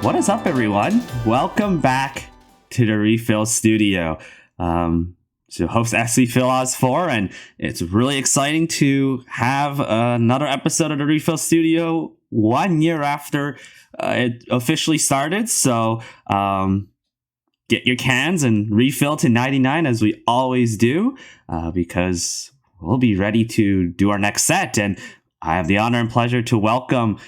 What is up, everyone? Welcome back to the RePHIL studio. So host SC4, and it's really exciting to have another episode of the RePHIL studio 1 year after it officially started. So get your cans and refill to 99 as we always do, because we'll be ready to do our next set. And I have the honor and pleasure to welcome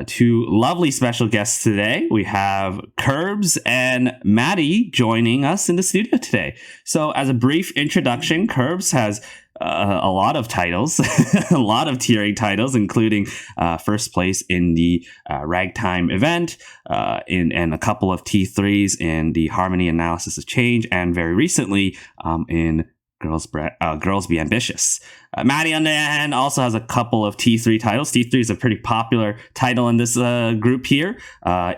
two lovely special guests today. We have Kirbz and Maddie joining us in the studio today. So as a brief introduction, Kirbz has a lot of titles, a lot of tiering titles, including first place in the Ragtime event, and a couple of T3s in the Harmony Analysis of Change, and very recently in Girls Be Ambitious. Maddie, on the other hand, also has a couple of T3 titles. T3 is a pretty popular title in this group here,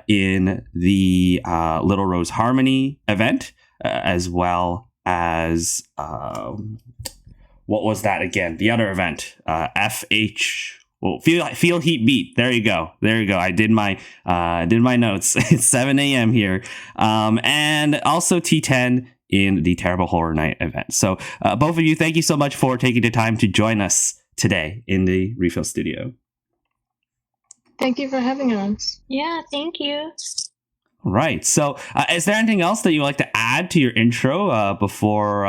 in the Little Rose Harmony event, as well as what was that again? The other event, FH. Well, feel heat beat. There you go. I did my notes. It's 7 a.m. here, and also T10 in the Terrible Horror Night event. So both of you, thank you so much for taking the time to join us today in the RePHIL studio. Thank you for having us. Yeah, thank you. Right. So is there anything else that you'd like to add to your intro before,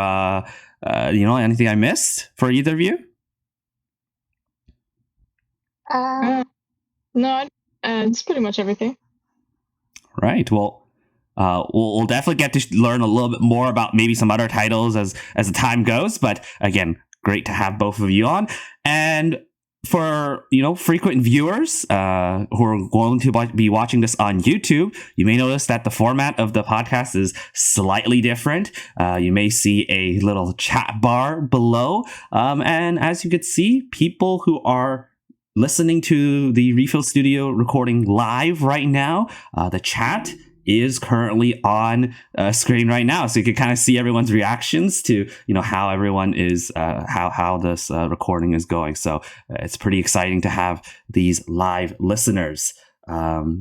anything I missed for either of you? No, it's pretty much everything. Right. Well, we'll definitely get to learn a little bit more about maybe some other titles as the time goes. But again, great to have both of you on. And for frequent viewers who are going to be watching this on YouTube, you may notice that the format of the podcast is slightly different. You may see a little chat bar below, and as you could see, people who are listening to the RePHIL studio recording live right now, the chat is currently on screen right now, so you can kind of see everyone's reactions to how everyone is how this recording is going. So it's pretty exciting to have these live listeners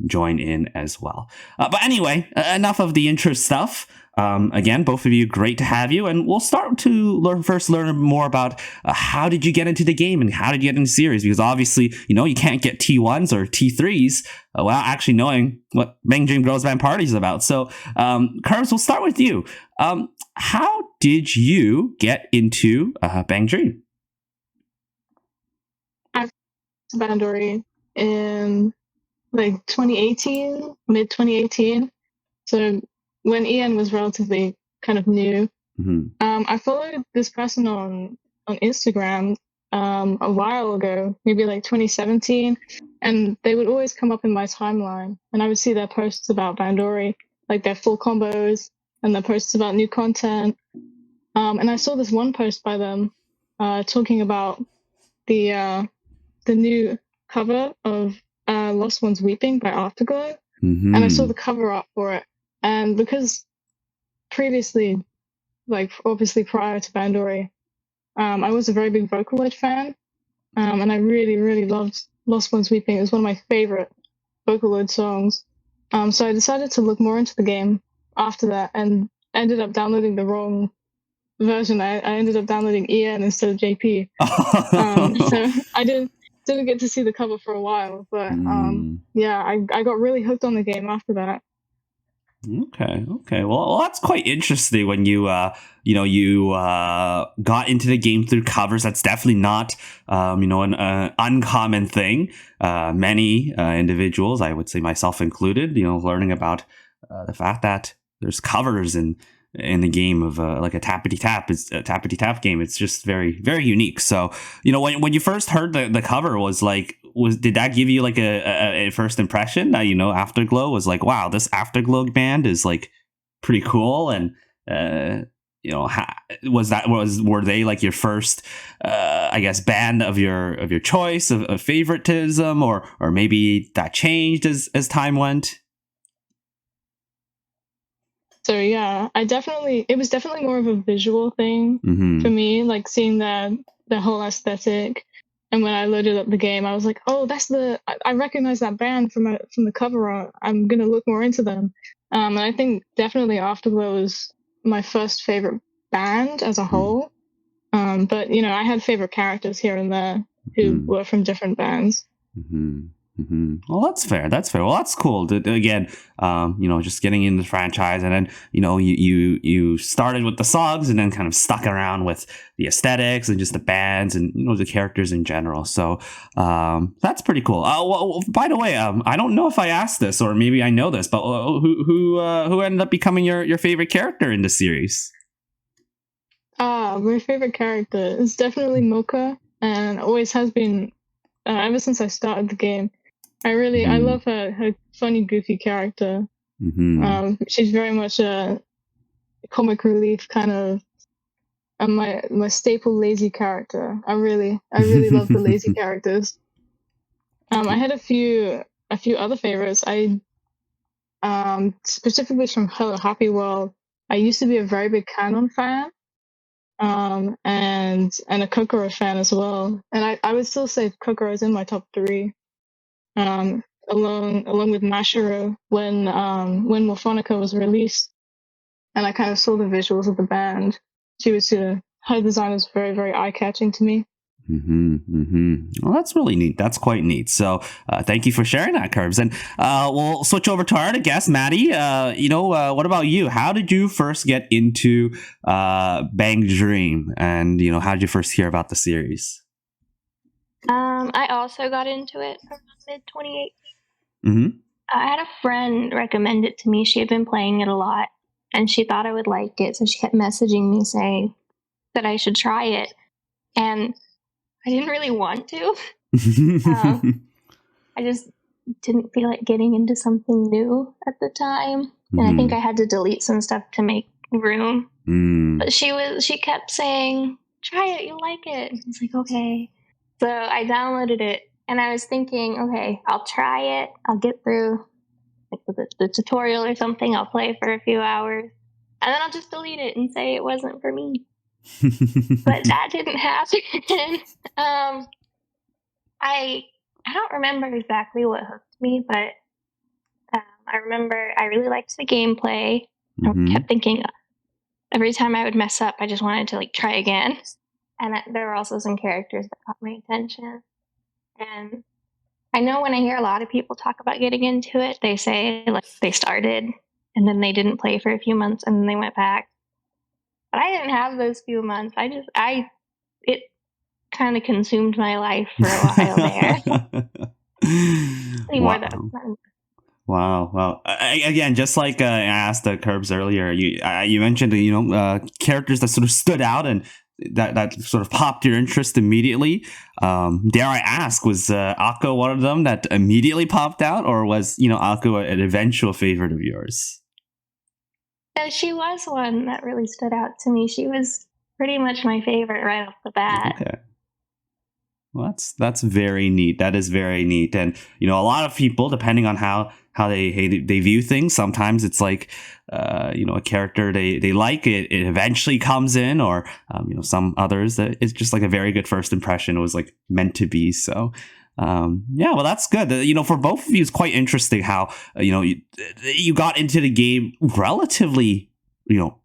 join in as well. But anyway, enough of the intro stuff. Again, both of you, great to have you, and we'll start to learn more about how did you get into the game and how did you get into series, because obviously you can't get T1s or T3s without actually knowing what Bang Dream Girls Band Party is about. So Kirbz, we'll start with you. How did you get into Bang Dream? I went to Bandori in like 2018, mid 2018. So when Ian was relatively kind of new. Mm-hmm. I followed this person on Instagram a while ago, maybe like 2017, and they would always come up in my timeline, and I would see their posts about Bandori, like their full combos and their posts about new content. And I saw this one post by them talking about the new cover of Lost Ones Weeping by Afterglow. Mm-hmm. And I saw the cover art for it. And because previously, like obviously prior to Bandori, I was a very big Vocaloid fan, and I really, really loved Lost Ones Weeping. It was one of my favorite Vocaloid songs. So I decided to look more into the game after that, and ended up downloading the wrong version. I ended up downloading EN instead of JP. So I didn't get to see the cover for a while, but yeah, I got really hooked on the game after that. Okay. Well, that's quite interesting when you got into the game through covers. That's definitely not, an uncommon thing. Many individuals, I would say myself included, learning about the fact that there's covers in the game of like a tappity tap game. It's just very, very unique. So, when you first heard the cover, did that give you like a first impression that Afterglow was like, wow, this Afterglow band is like pretty cool? And were they like your first band of your choice, of favoritism, or maybe that changed as time went? So yeah, it was definitely more of a visual thing for me, like seeing the whole aesthetic. And when I loaded up the game, I was like, oh, I recognize that band from the cover art. I'm gonna look more into them. And I think definitely Afterglow was my first favorite band as a whole. But I had favorite characters here and there who were from different bands. Well, that's fair. Well, that's cool. Again, just getting into the franchise, and then you started with the songs, and then kind of stuck around with the aesthetics and just the bands and the characters in general. So that's pretty cool. Well, by the way, I don't know if I asked this, or maybe I know this, but who ended up becoming your favorite character in the series? My favorite character is definitely Mocha, and always has been ever since I started the game. I love her funny, goofy character. She's very much a comic relief kind of my staple lazy character. I really love the lazy characters. I had a few other favorites. I specifically from Hello Happy World. I used to be a very big Canon fan. And a Kokoro fan as well. And I would still say Kokoro is in my top 3. Along with Mashiro when Morphonica was released, and I kind of saw the visuals of the band. Her design was very, very eye-catching to me. Well, that's really neat. That's quite neat. So thank you for sharing that, Kirbz. And we'll switch over to our other guest, Maddie. What about you? How did you first get into Bang Dream? And, how did you first hear about the series? I also got into it around mid-2018. I had a friend recommend it to me. She had been playing it a lot, and she thought I would like it, so she kept messaging me saying that I should try it. And I didn't really want to. I just didn't feel like getting into something new at the time. And I think I had to delete some stuff to make room. But she kept saying, try it, you'll like it. I was like, okay. So I downloaded it, and I was thinking, okay, I'll try it. I'll get through the tutorial or something. I'll play for a few hours, and then I'll just delete it and say it wasn't for me. But that didn't happen. I don't remember exactly what hooked me, but I remember I really liked the gameplay. I kept thinking every time I would mess up, I just wanted to try again. And there were also some characters that caught my attention. And I know when I hear a lot of people talk about getting into it, they say they started and then they didn't play for a few months and then they went back. But I didn't have those few months. It kind of consumed my life for a while there. Wow. Again, just like I asked Kirbz earlier, you mentioned characters that sort of stood out and that sort of popped your interest immediately. Dare I ask, was Akko one of them that immediately popped out, or was Akko an eventual favorite of yours? No, she was one that really stood out to me. She was pretty much my favorite right off the bat. Okay. Well, that's very neat. That is very neat. And a lot of people, depending on how they view things, sometimes it's like a character they like it eventually comes in, or some others that it's just like a very good first impression. It was like meant to be. So well, that's good. For both of you, it's quite interesting how you got into the game relatively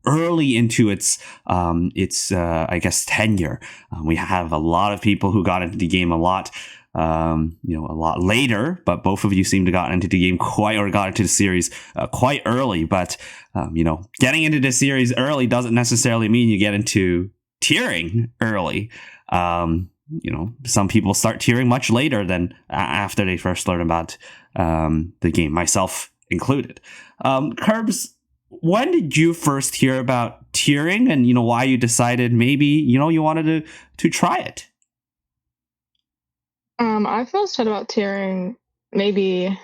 early into its I guess tenure. We have a lot of people who got into the game a lot later, but both of you seem to got into the game got into the series quite early. But getting into the series early doesn't necessarily mean you get into tiering early. Some people start tiering much later than after they first learn about the game, myself included. Kirbz, when did you first hear about tiering, and why you decided maybe you wanted to try it? I first heard about tiering maybe,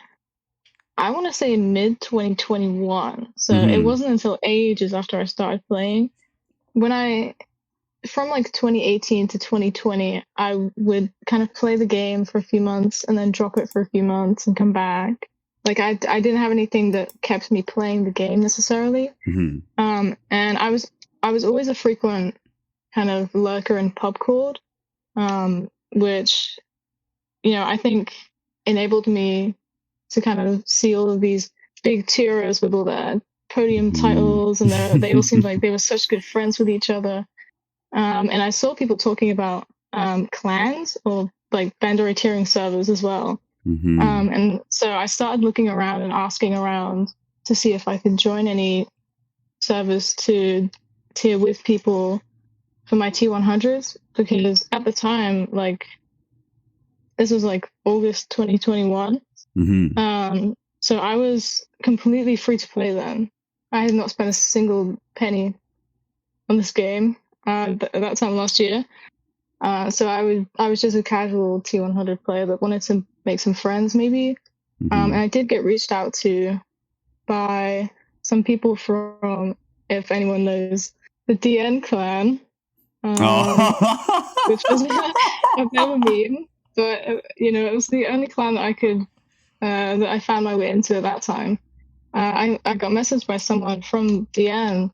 I want to say mid 2021. So it wasn't until ages after I started playing. From 2018 to 2020, I would kind of play the game for a few months and then drop it for a few months and come back. I didn't have anything that kept me playing the game necessarily. And I was always a frequent kind of lurker in PubCord. which, I think enabled me to kind of see all of these big tiers with all their podium titles, and they all seemed like they were such good friends with each other. And I saw people talking about clans or like Bandori tiering servers as well. And so I started looking around and asking around to see if I could join any servers to tier with people for my T100s, because at the time, like, this was like August 2021. So I was completely free to play then. I had not spent a single penny on this game at that time last year. So I was just a casual T100 player that wanted to make some friends, maybe. And I did get reached out to by some people from, if anyone knows, the DN clan, which was I've never been, but it was the only clan that I could that I found my way into at that time. I got messaged by someone from DN,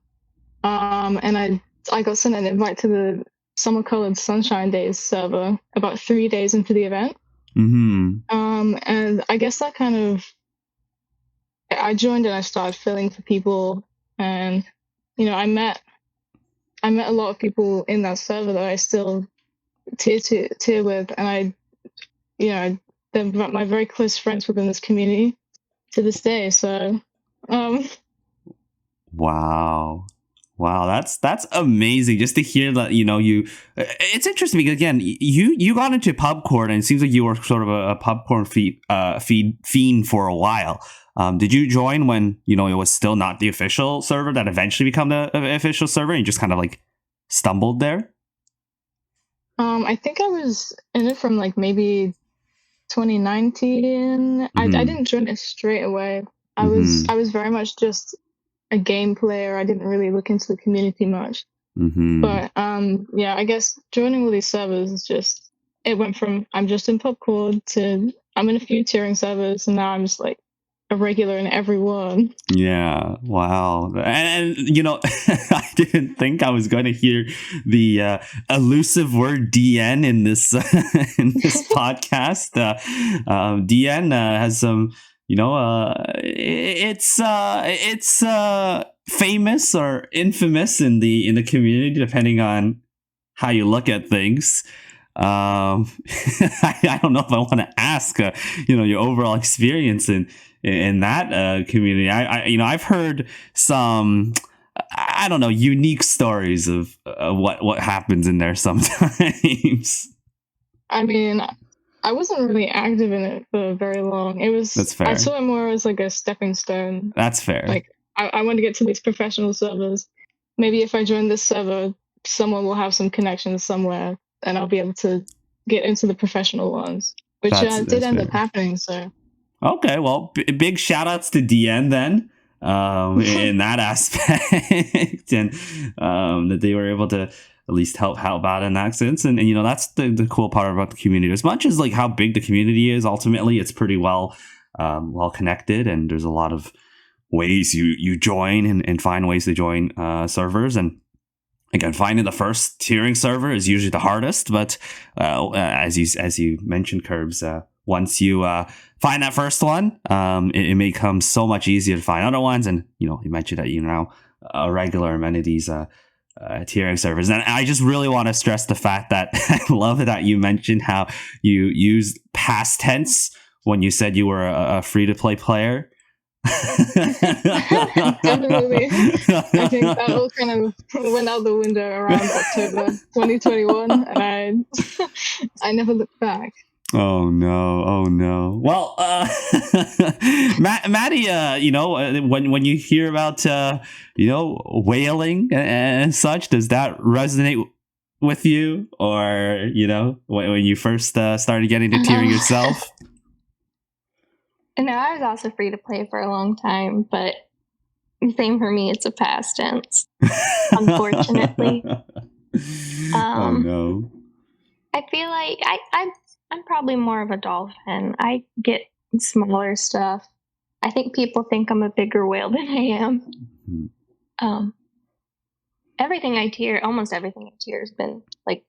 and I got sent an invite to the Summer Colored Sunshine Days server about 3 days into the event. And I guess that kind of, I joined and I started filling for people, and I met a lot of people in that server that I still tier with, and they're my very close friends within this community to this day. So, Wow, that's amazing just to hear that, it's interesting because, again, you got into Pubcorn, and it seems like you were sort of a Pubcorn fiend for a while. Did you join when, it was still not the official server that eventually became the official server, and you just kind of like stumbled there? I think I was in it from like maybe 2019. I didn't join it straight away. I was very much just a game player. I didn't really look into the community much. But I guess joining all these servers is just, it went from I'm just in Popcorn to I'm in a few tiering servers, and now I'm just like a regular in every one. Yeah, wow. And I didn't think I was going to hear the elusive word DN in this podcast. DN has some, it's famous or infamous in the community, depending on how you look at things. I don't know if I want to ask, your overall experience in that community. I've heard some, I don't know, unique stories of what happens in there sometimes. I mean, I wasn't really active in it for very long. That's fair. I saw it more as like a stepping stone. That's fair. Like, I want to get to these professional servers. Maybe if I join this server, someone will have some connections somewhere, and I'll be able to get into the professional ones, which did end up happening. So, okay, well, big shout outs to DN then, in that aspect, and that they were able to at least help out in that sense. And that's the cool part about the community. As much as like how big the community is, ultimately it's pretty well connected, and there's a lot of ways you join and find ways to join servers. And again, finding the first tiering server is usually the hardest, but as you mentioned, Kirbz, once you find that first one, it becomes so much easier to find other ones. And you mentioned that now a regular amenities tiering servers. And I just really want to stress the fact that I love that you mentioned how you used past tense when you said you were a free-to-play player. Definitely. I think that all kind of went out the window around October 2021, and I never looked back. Oh no. Well, Maddie, when you hear about whaling and such, does that resonate with you? Or when you first started getting to tiering yourself? No, I was also free to play for a long time, but same for me. It's a past tense, unfortunately. Oh no. I feel like I'm probably more of a dolphin. I get smaller stuff. I think people think I'm a bigger whale than I am. Mm-hmm. Almost everything I tier has been like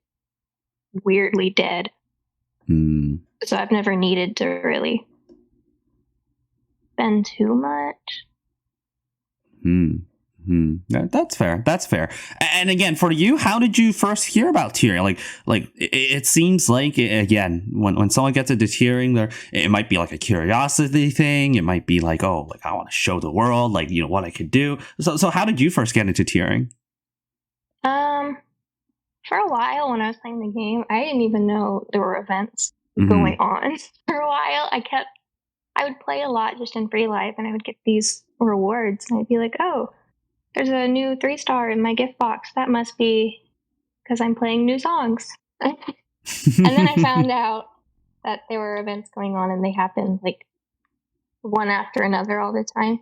weirdly dead. So I've never needed to really spend too much. That's fair. That's fair. And again, for you, how did you first hear about tiering? Like it seems like, again, when someone gets into tiering, there it might be like a curiosity thing. It might be like, oh, like I want to show the world, like, you know, what I could do. So how did you first get into tiering? For a while when I was playing the game, I didn't even know there were events going on. For a while, I would play a lot just in free life, and I would get these rewards, and I'd be like, oh, there's a new 3-star in my gift box. That must be because I'm playing new songs. And then I found out that there were events going on, and they happened like one after another all the time.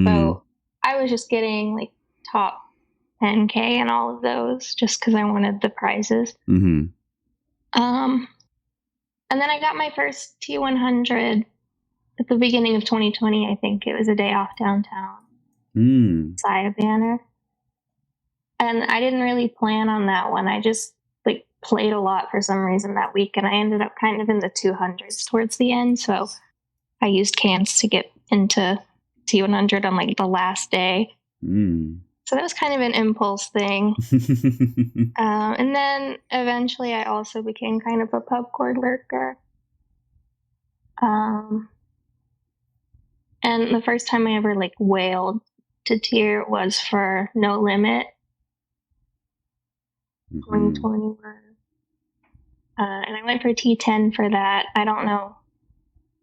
So I was just getting like top 10K and all of those just because I wanted the prizes. And then I got my first T100 at the beginning of 2020. I think it was a day off downtown. Saya banner. And I didn't really plan on that one. I just like played a lot for some reason that week, and I ended up kind of in the 200s towards the end. So I used cans to get into T100 on like the last day. So that was kind of an impulse thing. And then eventually I also became kind of a pubcord lurker. And the first time I ever like whaled to tier was for No Limit 2021. And I went for T10 for that. I don't know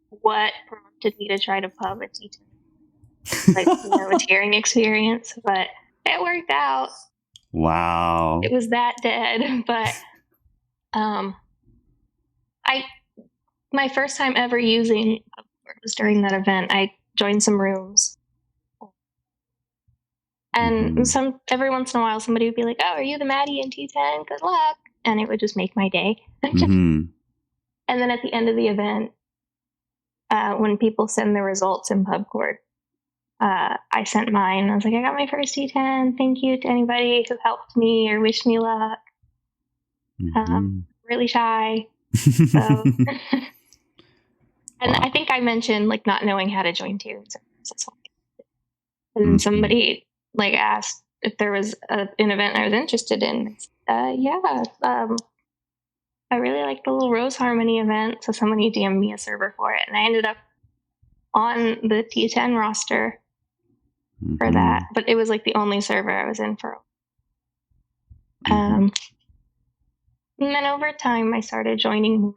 what prompted me to try to pub a T10, like, you know, a tiering experience, but it worked out. Wow. It was that dead, but my first time ever using pubcord was during that event. I joined some rooms, and every once in a while somebody would be like, oh, are you the Maddie in T10? Good luck. And it would just make my day. And then at the end of the event, when people send their results in pubcord, I sent mine. I was like, I got my first T10. Thank you to anybody who helped me or wished me luck. Really shy. So. And I think I mentioned like not knowing how to join tiers. And somebody like asked if there was an event I was interested in. Yeah. I really like the little Rose Harmony event. So somebody DM'd me a server for it, and I ended up on the T10 roster for that. But it was like the only server I was in for. And then over time I started joining more.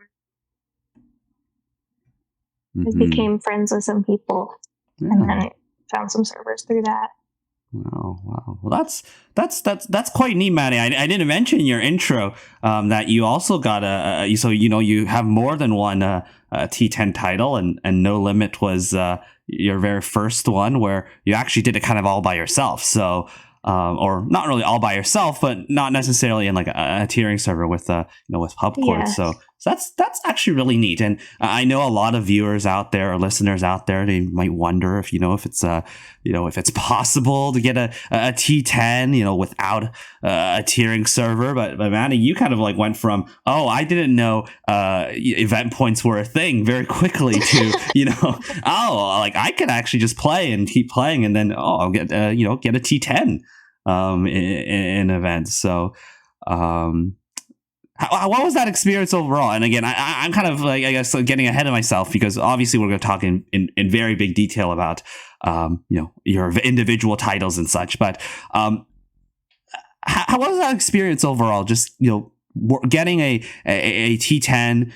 I became friends with some people, and then I found some servers through that. Wow. Well, that's quite neat, Maddie. I didn't mention in your intro that you also got you have more than one T10 title, and No Limit was your very first one where you actually did it kind of all by yourself. So. Or not really all by yourself, but not necessarily in like a tiering server with with pubcord. Yes. So that's actually really neat. And I know a lot of viewers out there or listeners out there, they might wonder if if it's possible to get a T10 without a tiering server. But Maddie, you kind of like went from I didn't know event points were a thing very quickly to like I could actually just play and keep playing, and then I'll get get a T10 in events. So what was that experience overall? And again, I'm kind of like, I guess, getting ahead of myself, because obviously we're going to talk in very big detail about your individual titles and such. But how was that experience overall? Just getting a T10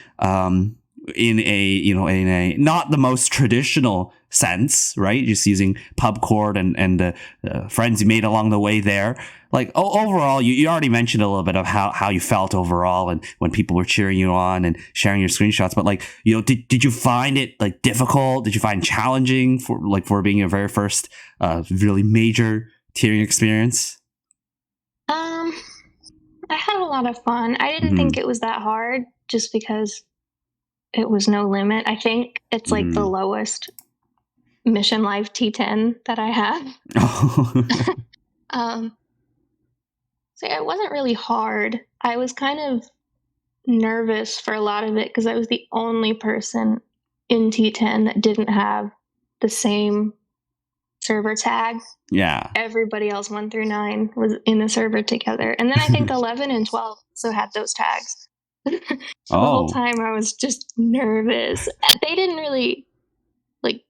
in a not the most traditional sense, right? Just using pubcord and the friends you made along the way there. Like overall, you already mentioned a little bit of how you felt overall, and when people were cheering you on and sharing your screenshots. But like, did you find it like difficult? Did you find challenging for being your very first really major tiering experience? I had a lot of fun. I didn't think it was that hard, just because it was No Limit. I think it's like the lowest mission life T10 that I have. So it wasn't really hard. I was kind of nervous for a lot of it because I was the only person in T10 that didn't have the same server tag. Yeah. Everybody else 1 through 9 was in the server together. And then I think 11 and 12 also had those tags. So the whole time I was just nervous. They didn't really, like,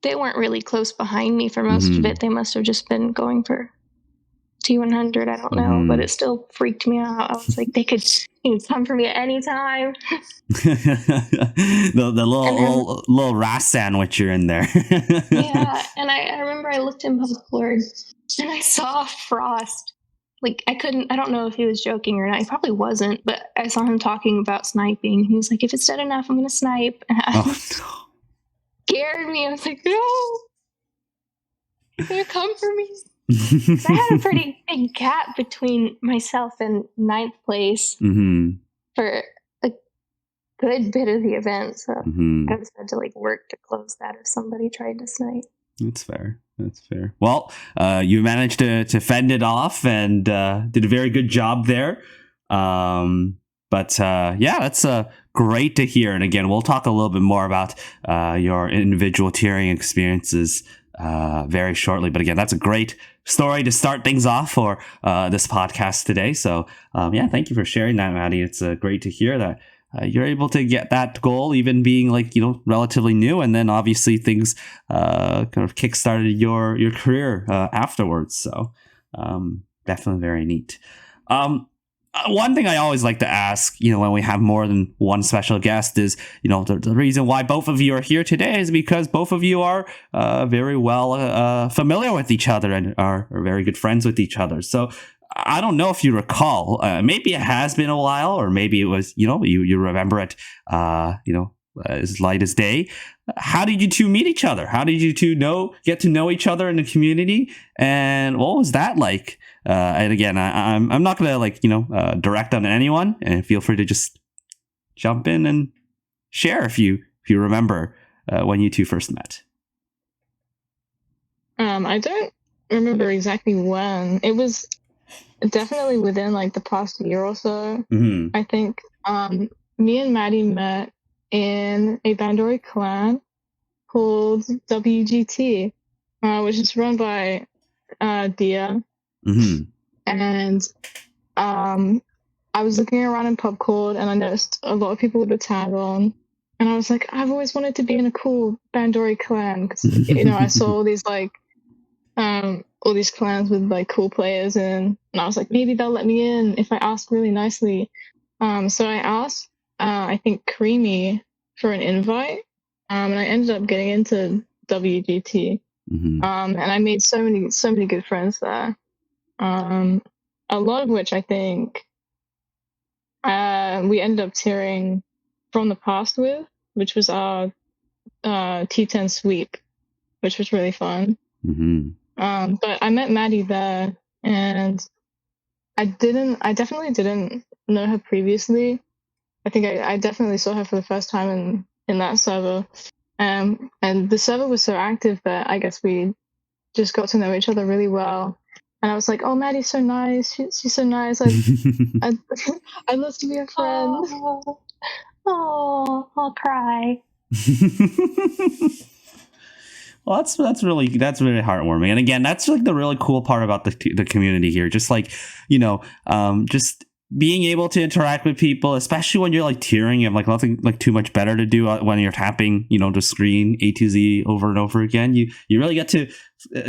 they weren't really close behind me for most of it. They must have just been going for T100. I don't know, but it still freaked me out. I was like, they could come for me at any time. the little ras sandwich you're in there. Yeah, and I remember I looked in public board and I saw Frost. Like, I don't know if he was joking or not. He probably wasn't, but I saw him talking about sniping. He was like, if it's dead enough, I'm going to snipe. And scared me. I was like, no, he's going to come for me. I had a pretty big gap between myself and 9th place for a good bit of the event. So I just had to like work to close that if somebody tried to snipe. That's fair. Well, you managed to fend it off and did a very good job there. But yeah, that's great to hear. And again, we'll talk a little bit more about your individual tiering experiences very shortly. But again, that's a great story to start things off for this podcast today. So yeah, thank you for sharing that, Maddie. It's great to hear that you're able to get that goal, even being like, relatively new. And then obviously things kind of kickstarted your career afterwards. So definitely very neat. One thing I always like to ask, when we have more than one special guest is, the reason why both of you are here today is because both of you are very well familiar with each other and are very good friends with each other. So I don't know if you recall, maybe it has been a while, or maybe it was, you remember it, as light as day. How did you two meet each other? How did you two get to know each other in the community? And what was that like? And again, I'm not going to direct on anyone, and feel free to just jump in and share if you remember when you two first met. I don't remember exactly when. It was definitely within like the past year or so. I think me and Maddie met in a Bandori clan called WGT, which is run by Dia. And I was looking around in PubCord and I noticed a lot of people with the tag on, and I was like, I've always wanted to be in a cool Bandori clan because I saw all these like all these clans with like cool players in, and I was like, maybe they'll let me in if I ask really nicely. So I asked I think Creamy for an invite, and I ended up getting into WGT. And I made so many good friends there. A lot of which I think we ended up tiering from the past with, which was our T10 sweep, which was really fun. But I met Maddie there, and I definitely didn't know her previously. I think I definitely saw her for the first time in that server. And the server was so active that I guess we just got to know each other really well. And I was like, oh, Maddie's so nice. She's so nice. I'd love to be a friend. Oh, I'll cry. Well, that's really heartwarming. And again, that's like the really cool part about the community here. Just like, just being able to interact with people, especially when you're like tiering, you have like nothing like too much better to do when you're tapping, the screen A to Z over and over again. You really get to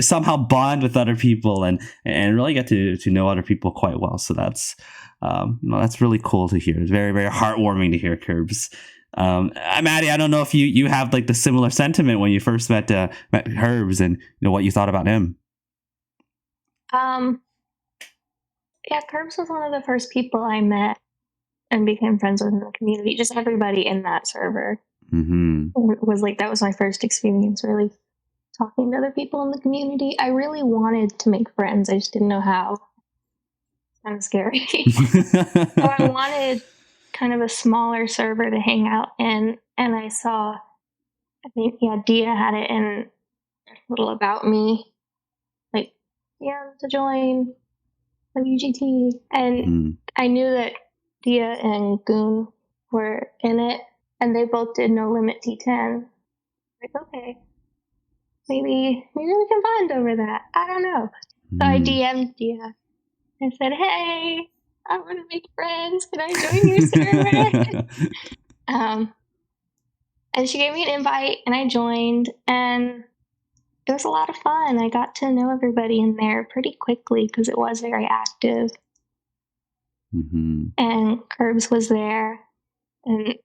somehow bond with other people and really get to know other people quite well. So that's, that's really cool to hear. It's very, very heartwarming to hear, Kirbz. Maddie, I don't know if you have like the similar sentiment when you first met Kirbz and what you thought about him. Yeah, Kirbz was one of the first people I met and became friends with in the community. Just everybody in that server was like, that was my first experience really talking to other people in the community. I really wanted to make friends. I just didn't know how. It's kind of scary. So I wanted kind of a smaller server to hang out in, and I saw, I think, Dia had it in a little about me, like, to join WGT, and I knew that Dia and Goon were in it, and they both did No Limit T10. Like, okay, maybe we can bond over that. I don't know. So I DM'd Dia and said, hey, I want to make friends. Can I join your server? And she gave me an invite, and I joined, and it was a lot of fun. I got to know everybody in there pretty quickly because it was very active. And Kirbz was there, and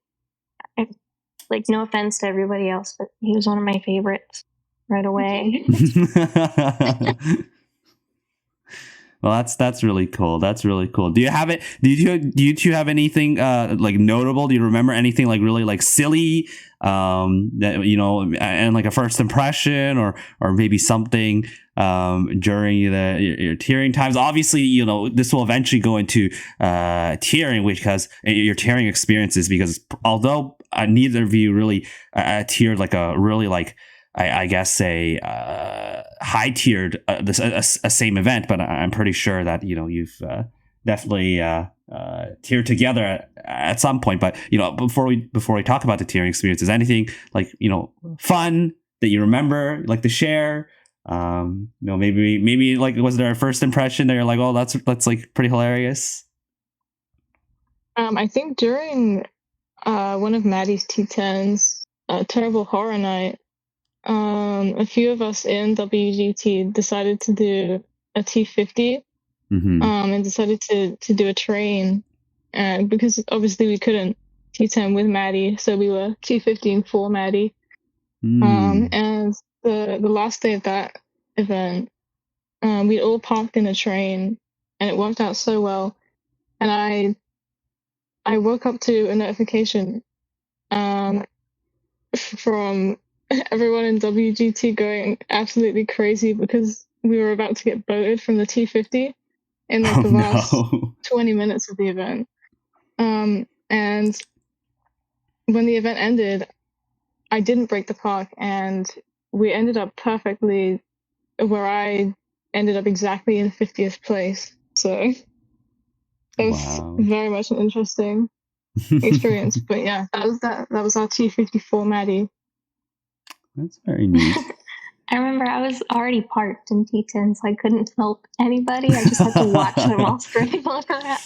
no offense to everybody else, but he was one of my favorites right away. Well, that's really cool. That's really cool. Do you have it? Do you two have anything like notable? Do you remember anything like really like silly, that and like a first impression or maybe something during your tiering times? Obviously, this will eventually go into tiering, because your tiering experiences, because although neither of you really tiered like a really like I guess a high tiered a same event, but I'm pretty sure that you've definitely tiered together at some point. But before we talk about the tiering experiences, anything like fun that you remember, like to share? Maybe like, was there a first impression that you're like, oh, that's like pretty hilarious? I think during one of Maddie's T10s, Terrible Horror Night, a few of us in WGT decided to do a T50, and decided to do a train, because obviously we couldn't T10 with Maddie, so we were T50 for Maddie. And the last day of that event, we all parked in a train, and it worked out so well. And I woke up to a notification from everyone in WGT going absolutely crazy because we were about to get voted from the T50 in the last 20 minutes of the event. And when the event ended, I didn't break the park, and we ended up perfectly where I ended up exactly in 50th place. So it was very much an interesting experience. But yeah, that was our T54 Maddie. That's very neat. I remember I was already parked in T10, so I couldn't help anybody. I just had to watch them all scramble around.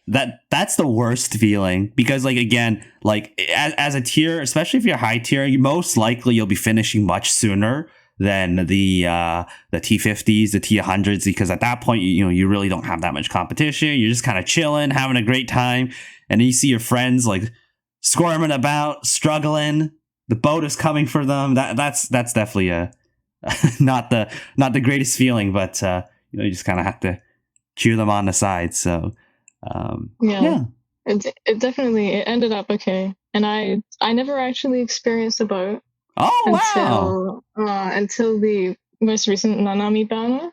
That's the worst feeling, because like, again, like as a tier, especially if you're high tier, most likely you'll be finishing much sooner than the T50s, the T100s, because at that point you really don't have that much competition. You're just kind of chilling, having a great time, and then you see your friends like squirming about, struggling. The boat is coming for them. That's definitely not the greatest feeling, but you just kind of have to cheer them on the side. So yeah. It definitely ended up okay, and I never actually experienced a boat. Oh wow! Until the most recent Nanami banner.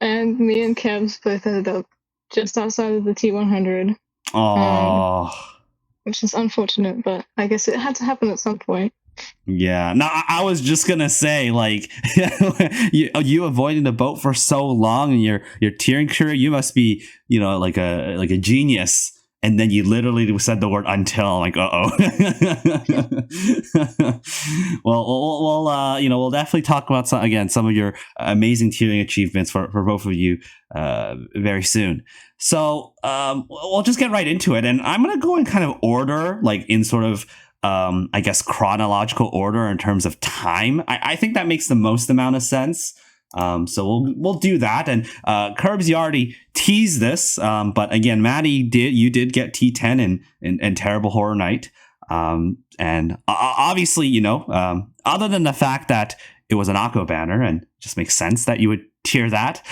And me and Kirbz both ended up just outside of the T100. Which is unfortunate, but I guess it had to happen at some point. Yeah. No, I was just gonna say, like, you avoiding the boat for so long in your tiering career, you must be, like a genius. And then you literally said the word until, like, Well, we'll definitely talk about some of your amazing tiering achievements for both of you very soon. So we'll just get right into it, and I'm gonna go in kind of order, like in sort of I guess chronological order in terms of time. I think that makes the most amount of sense. So we'll do that. And Kirbz, you already teased this, but again, Maddie, you did get T10 in Terrible Horror Night, and obviously, other than the fact that it was an Aqua banner, and it just makes sense that you would tier that.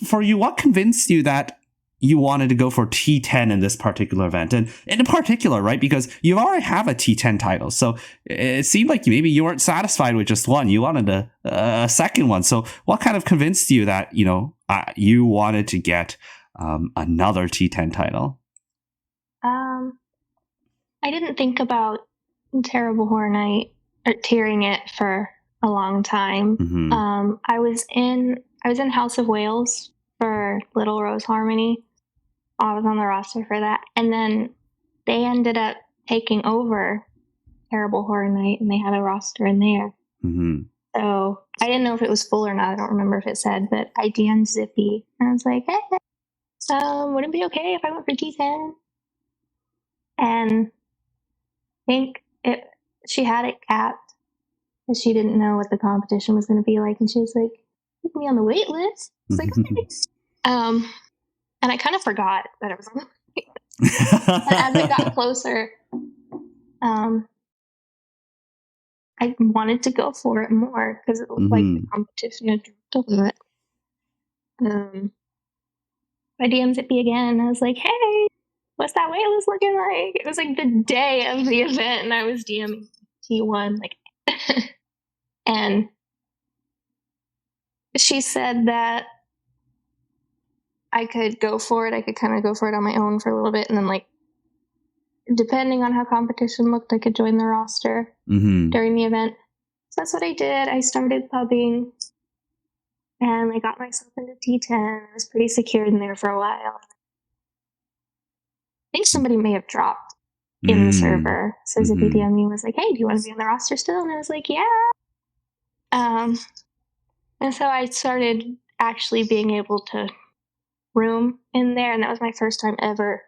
For you, what convinced you that you wanted to go for T10 in this particular event? And in particular, right, because you already have a T10 title. So it seemed like maybe you weren't satisfied with just one. You wanted a second one. So what kind of convinced you that, you wanted to get another T10 title? I didn't think about Terrible Horror Night or tiering it for a long time. I was in House of Wales for for Little Rose Harmony. I was on the roster for that. And then they ended up taking over Terrible Horror Night, and they had a roster in there. Mm-hmm. So I didn't know if it was full or not. I don't remember if it said, but I DM'd Zippy. And I was like, hey, would it be okay if I went for T10? And I think she had it capped, because she didn't know what the competition was going to be like. And she was like, put me on the wait list. I was like, okay. And I kind of forgot that it was on the wait list. But as it got closer, I wanted to go for it more because it looked like the competition had dropped a little bit. I DM'd Zippy again. I was like, hey, what's that waitlist looking like? It was like the day of the event, and I was DMing T1. And she said that I could go for it. I could kind of go for it on my own for a little bit, and then depending on how competition looked, I could join the roster during the event. So that's what I did. I started pubbing, and I got myself into T10. I was pretty secured in there for a while. I think somebody may have dropped in the server. So Zippy DM'd me and was like, hey, do you want to be on the roster still? And I was like, yeah. And so I started actually being able to room in there, and that was my first time ever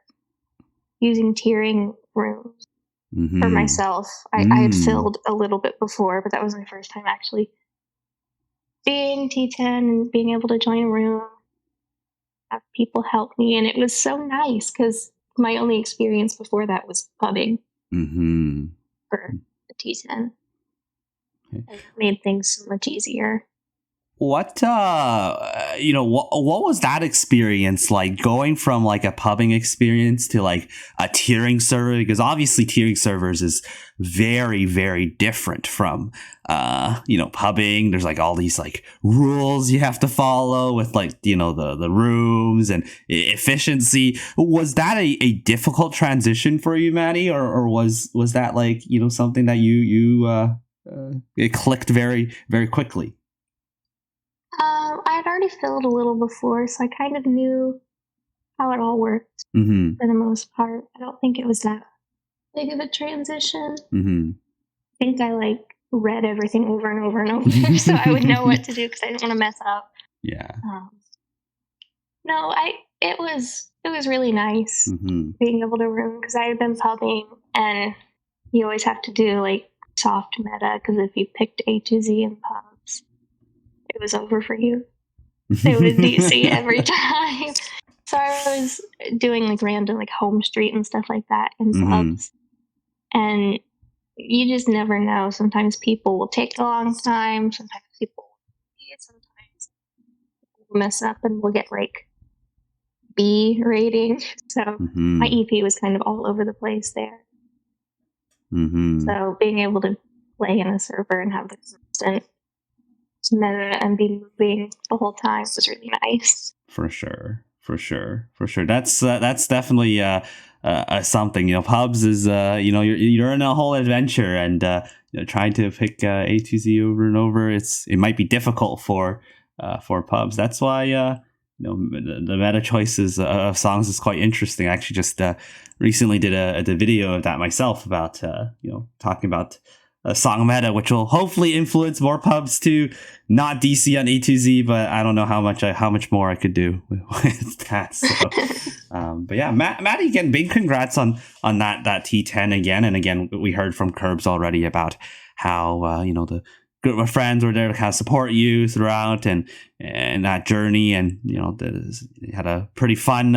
using tiering rooms for myself. I had filled a little bit before, but that was my first time actually being T10 and being able to join a room, have people help me. And it was so nice because my only experience before that was pubbing for the T10. Okay. And it made things so much easier. What what was that experience like, going from a pubbing experience to a tiering server? Because obviously tiering servers is very, very different from pubbing. There's all these rules you have to follow with the rooms and efficiency. Was that a difficult transition for you, Maddie, or was that something that you it clicked very, very quickly? I had already filled a little before, so I kind of knew how it all worked for the most part. I don't think it was that big of a transition. I think I read everything over and over and over so I would know what to do because I didn't want to mess up. Yeah. No, it was really nice being able to room, because I had been pubbing, and you always have to do soft meta, because if you picked A to Z in pubs, it was over for you. It was DC every time. So I was doing random home street and stuff like that in pubs. And you just never know. Sometimes people will take a long time. Sometimes people will sometimes people mess up and we'll get B rating. So my EP was kind of all over the place there. So being able to play in a server and have the consistent meta and be moving the whole time was really nice. For sure. That's definitely something. Pubs is you're in a whole adventure, and trying to pick A to Z over and over, it might be difficult for pubs. That's why the meta choices of songs is quite interesting. I actually just recently did a video of that myself about talking about a song meta, which will hopefully influence more pubs to not DC on A to Z, but I don't know how much more I could do with that. So, but yeah, Maddie, again, big congrats on that T10 again. And again, we heard from Kirbz already about how the group of friends were there to kind of support you throughout and that journey, and you had a pretty fun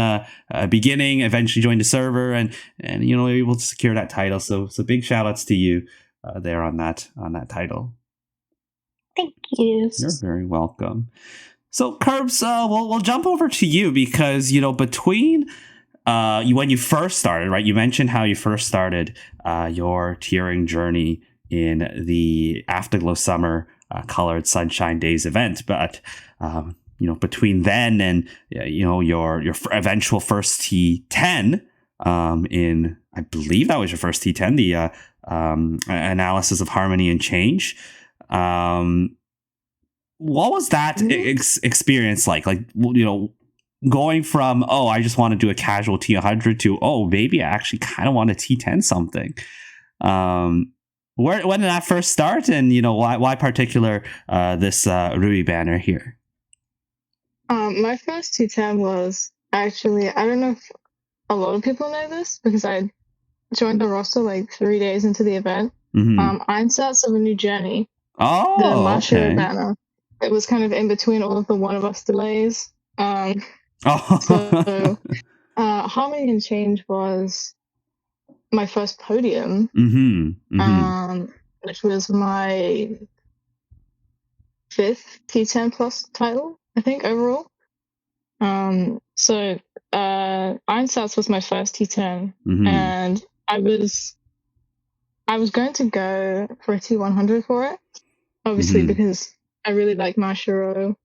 beginning. Eventually joined the server and were able to secure that title. So big shout outs to you. There on that title. Thank you. You're very welcome. So Kirbz, we'll jump over to you, because between when you first started, right? You mentioned how you first started your tiering journey in the Afterglow Summer Colored Sunshine Days event, but between then and your eventual first T10 in, I believe that was your first T10, the analysis of harmony and change. What was that experience like? going from, oh, I just want to do a casual T100 to, oh, maybe I actually kind of want to T10 something. When did that first start, and why particular this Ruby banner here? My first T10 was actually, I don't know if a lot of people know this, because I joined the roster like 3 days into the event. Einsatz of a New Journey. Oh, the Mashiro okay. banner. It was kind of in between all of the One of Us delays. So Harmony and Change was my first podium, which was my 5th T10 plus title, I think, overall. So Einsatz was my first T10, and I was going to go for a T100 for it, obviously, because I really like Mashiro.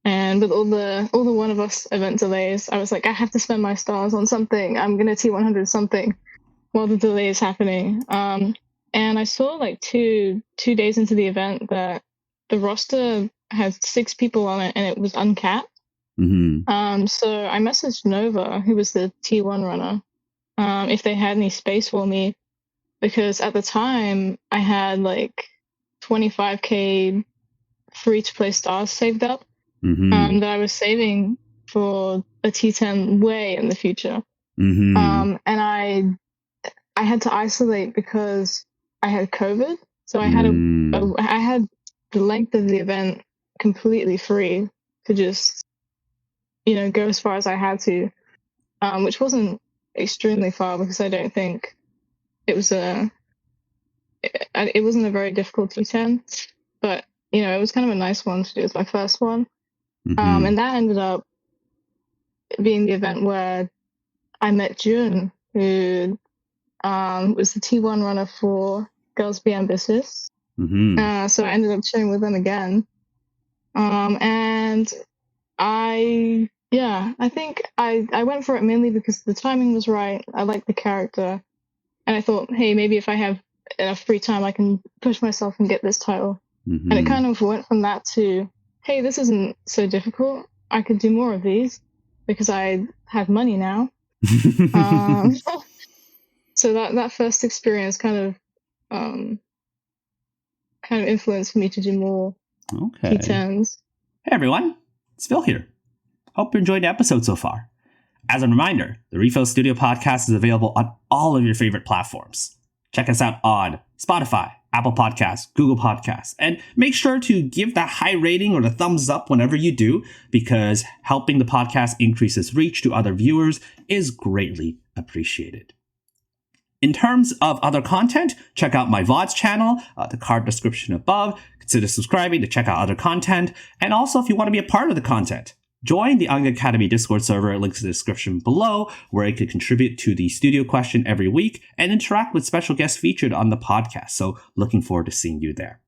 And with all the One of Us event delays, I was like, I have to spend my stars on something. I'm gonna T100 something while the delay is happening. And I saw like two days into the event that the roster had 6 people on it and it was uncapped. So I messaged Nova, who was the T1 runner, if they had any space for me, because at the time I had like 25k free to play stars saved up. That I was saving for a T10 way in the future. And I had to isolate because I had COVID, so I had I had the length of the event completely free to just go as far as I had to, which wasn't extremely far, because I don't think it was it wasn't a very difficult T10, but it was kind of a nice one to do. It was my first one. And that ended up being the event where I met Jun, who was the T1 runner for Girls Be Ambitious. So I ended up sharing with them again. And I think I went for it mainly because the timing was right. I liked the character. And I thought, hey, maybe if I have enough free time, I can push myself and get this title. And it kind of went from that to, hey, this isn't so difficult. I could do more of these because I have money now. So that first experience kind of influenced me to do more T10s. Hey everyone, it's Phil here. Hope you enjoyed the episode so far. As a reminder, the RePHIL Studio podcast is available on all of your favorite platforms. Check us out on Spotify, Apple Podcasts, Google Podcasts, and make sure to give that high rating or the thumbs up whenever you do, because helping the podcast increase its reach to other viewers is greatly appreciated. In terms of other content, check out my VODs channel, the card description above. Consider subscribing to check out other content. And also, if you want to be a part of the content, join the Anga Academy Discord server, links in the description below, where you can contribute to the studio question every week and interact with special guests featured on the podcast. So looking forward to seeing you there.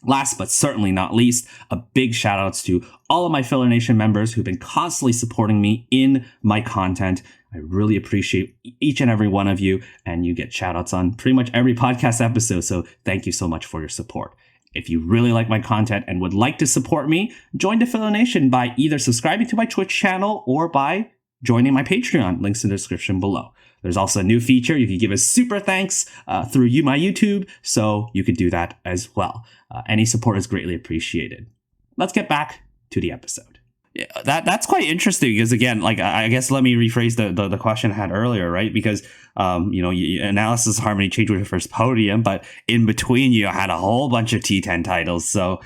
Last but certainly not least, a big shout outs to all of my Filler Nation members who've been constantly supporting me in my content. I really appreciate each and every one of you, and you get shout outs on pretty much every podcast episode. So thank you so much for your support. If you really like my content and would like to support me, join the Filler Nation by either subscribing to my Twitch channel or by joining my Patreon. Links in the description below. There's also a new feature. You can give us super thanks through my YouTube, so you could do that as well. Any support is greatly appreciated. Let's get back to the episode. Yeah, that's quite interesting because, again, like, I guess let me rephrase the question I had earlier, right? Because analysis Harmony Change was your first podium, but in between you had a whole bunch of T10 titles. So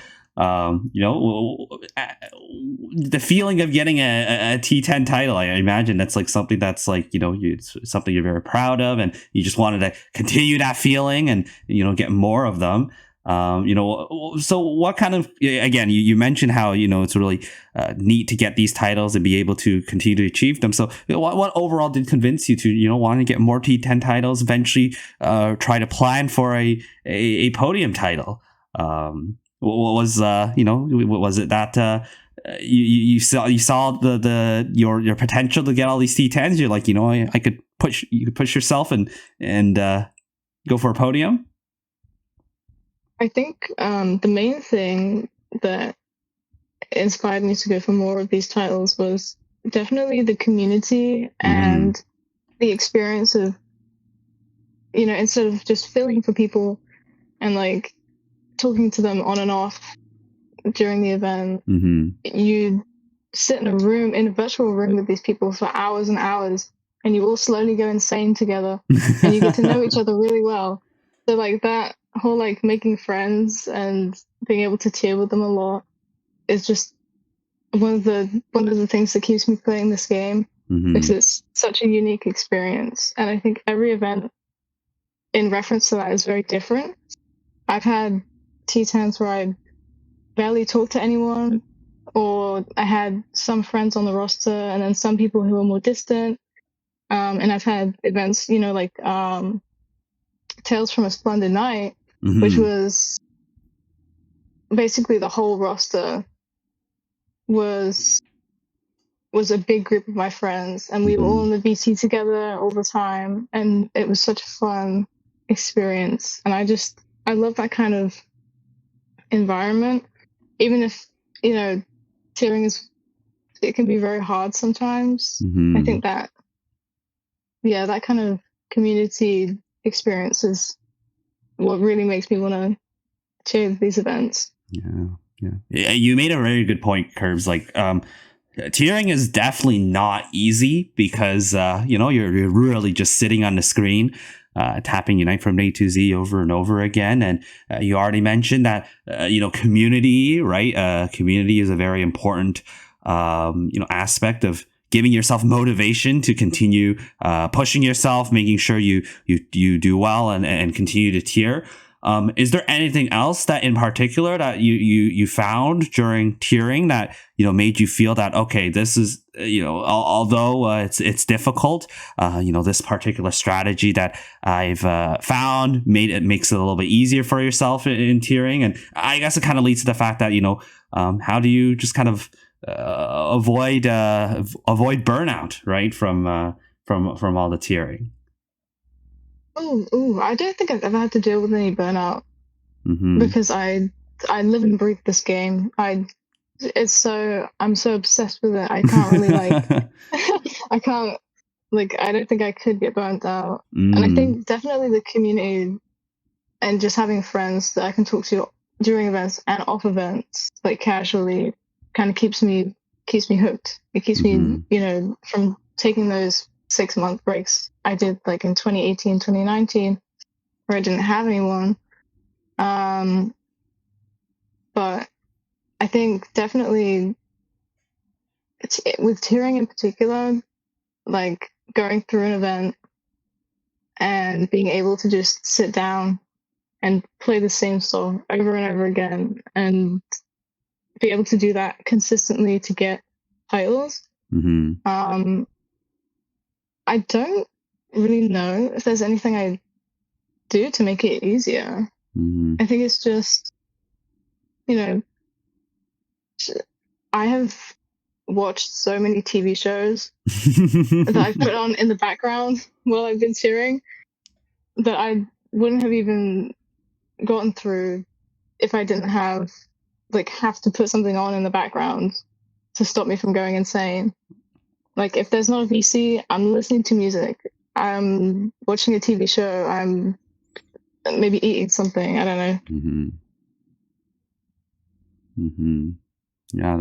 the feeling of getting a T10 title, I imagine that's like something that's like, it's something you're very proud of, and you just wanted to continue that feeling and get more of them. So what kind of, again, you mentioned how, it's really neat to get these titles and be able to continue to achieve them. So what overall did convince you to, want to get more T10 titles, eventually try to plan for a podium title? What was, was it that you saw your potential to get all these T10s? You're like, you could push yourself and go for a podium? I think the main thing that inspired me to go for more of these titles was definitely the community and the experience of, instead of just filling for people and like talking to them on and off during the event, you sit in a virtual room with these people for hours and hours, and you all slowly go insane together, and you get to know each other really well. So like that whole like making friends and being able to cheer with them a lot is just one of the things that keeps me playing this game, because it's such a unique experience. And I think every event in reference to that is very different. I've had T10s where I barely talked to anyone, or I had some friends on the roster and then some people who were more distant. And I've had events, like Tales from a Splendid Night, which was basically the whole roster was a big group of my friends, and we were all in the VC together all the time, and it was such a fun experience. And I love that kind of environment, even if tiering it can be very hard sometimes. I think that that kind of community experience is what really makes me want to cheer these events. Yeah, you made a very good point, Kirbz. Like tiering is definitely not easy, because you're really just sitting on the screen, tapping Unite from A to Z over and over again. And you already mentioned that community, right? Community is a very important aspect of giving yourself motivation to continue pushing yourself, making sure you do well and continue to tier. Is there anything else that in particular that you found during tiering that made you feel that, okay, this is although it's difficult, this particular strategy that I've found makes it a little bit easier for yourself in tiering? And I guess it kind of leads to the fact that how do you just kind of avoid burnout, right, from all the tiering? I don't think I've ever had to deal with any burnout, because I live and breathe this game. I'm so obsessed with it. I can't really I don't think I could get burnt out. And I think definitely the community and just having friends that I can talk to during events and off events, like casually, kind of keeps me hooked. It keeps me, from taking those 6-month breaks I did like in 2018, 2019, where I didn't have anyone. But I think definitely with tiering in particular, like going through an event and being able to just sit down and play the same song over and over again, and be able to do that consistently to get titles. I don't really know if there's anything I do to make it easier. I think it's just, I have watched so many TV shows that I've put on in the background while I've been tiering that I wouldn't have even gotten through if I didn't have to put something on in the background to stop me from going insane. Like, if there's not a VC, I'm listening to music, I'm watching a TV show, I'm maybe eating something, I don't know. Yeah,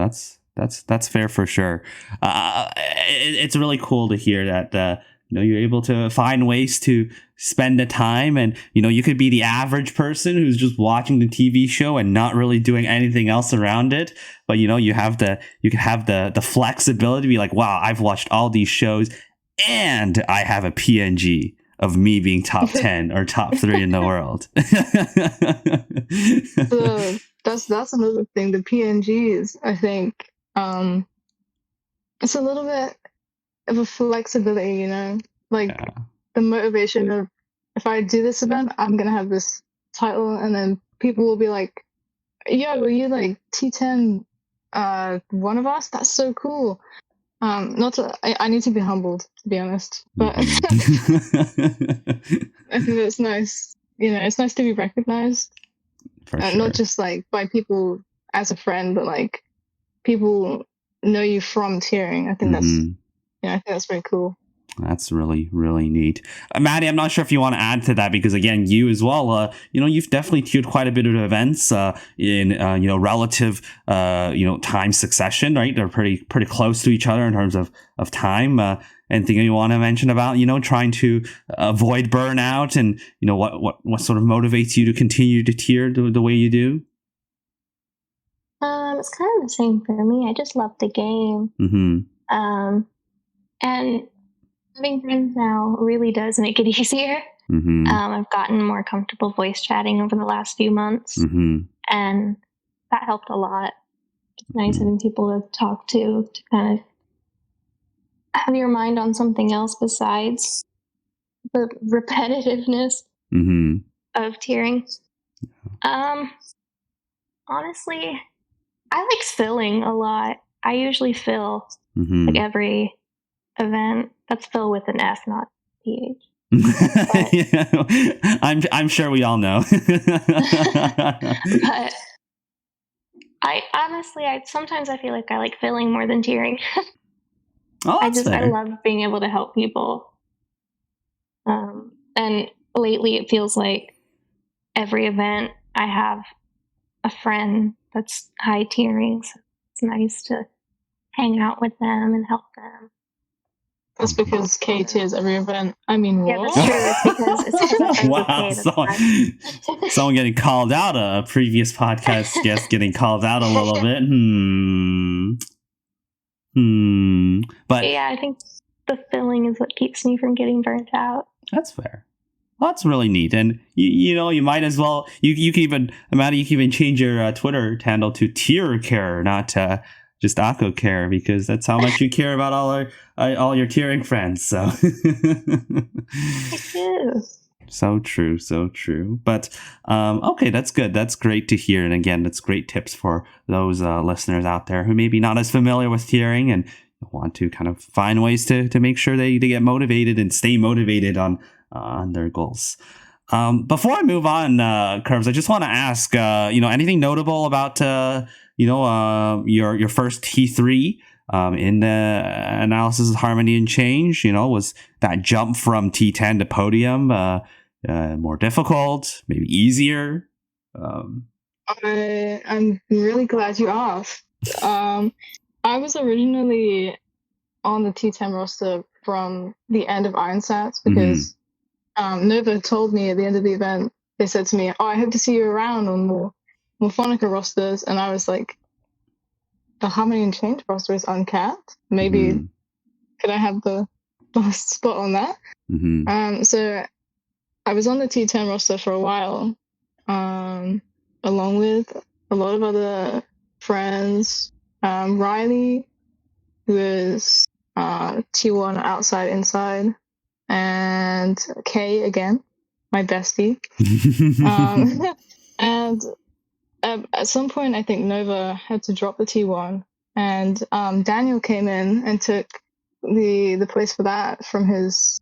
that's fair for sure. It's really cool to hear that you're able to find ways to spend the time, and you could be the average person who's just watching the TV show and not really doing anything else around it, but you can have the flexibility to be like, wow, I've watched all these shows and I have a PNG of me being top 10 or top 3 in the world. So that's another thing, the PNGs. I think it's a little bit of a flexibility, the motivation of, if I do this event, I'm gonna have this title, and then people will be like, yo, are you like T10 one of us? That's so cool. I need to be humbled, to be honest, but I think that's nice. It's nice to be recognized, For sure. not just like by people as a friend, but like people know you from tiering. I think I think that's very cool. That's really, really neat. Maddie, I'm not sure if you want to add to that, because again, you as well, you've definitely tiered quite a bit of events in relative time succession, right? They're pretty close to each other in terms of time. Anything you want to mention about trying to avoid burnout, and what sort of motivates you to continue to tier the way you do? It's kind of the same for me. I just love the game. And having friends now really does make it easier. I've gotten more comfortable voice chatting over the last few months, and that helped a lot. It's nice having people to talk to kind of have your mind on something else besides the repetitiveness of tiering. Honestly, I like filling a lot. I usually fill like every event. That's fill with an F, not PH. I'm sure we all know. But I honestly, sometimes I feel like I like filling more than tiering. I love being able to help people. And lately it feels like every event I have a friend that's high tiering. So it's nice to hang out with them and help them. That's because K tiers every event. I mean, yeah, what? That's true. It's because Wow, someone getting called out. A previous podcast guest getting called out a little bit. But yeah, I think the filling is what keeps me from getting burnt out. That's fair. Well, that's really neat, and you might as well. You can even, Maddie, you can even change your Twitter handle to Tier Care, not just Akko Care, because that's how much you care about all your tiering friends. So, I do. So true. But okay, that's good. That's great to hear. And again, that's great tips for those listeners out there who may be not as familiar with tiering and want to kind of find ways to make sure they get motivated and stay motivated on their goals. Before I move on, Kirbz, I just want to ask, anything notable about your first T3 in the analysis of harmony and change? Was that jump from T10 to podium more difficult, maybe easier? I'm really glad you asked. I was originally on the T10 roster from the end of Ironsats because Nova told me at the end of the event, they said to me, "Oh, I hope to see you around on more Phonica rosters," and I was like, the harmony and change roster is uncapped. Maybe could I have the last spot on that? So I was on the T10 roster for a while, along with a lot of other friends. Riley, who is T1 outside inside, and Kay again, my bestie. And at some point, I think Nova had to drop the T1, and Daniel came in and took the place for that from his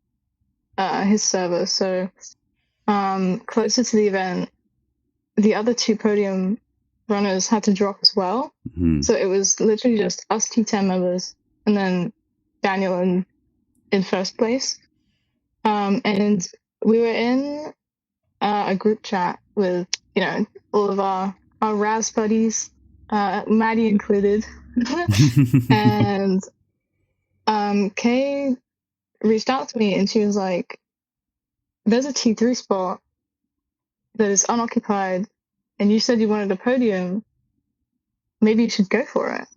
server. So closer to the event, the other two podium runners had to drop as well. So it was literally just us T10 members and then Daniel in first place. And we were in a group chat with all of our Raz buddies, Maddie included. And Kay reached out to me and she was like, "There's a T3 spot that is unoccupied and you said you wanted a podium. Maybe you should go for it."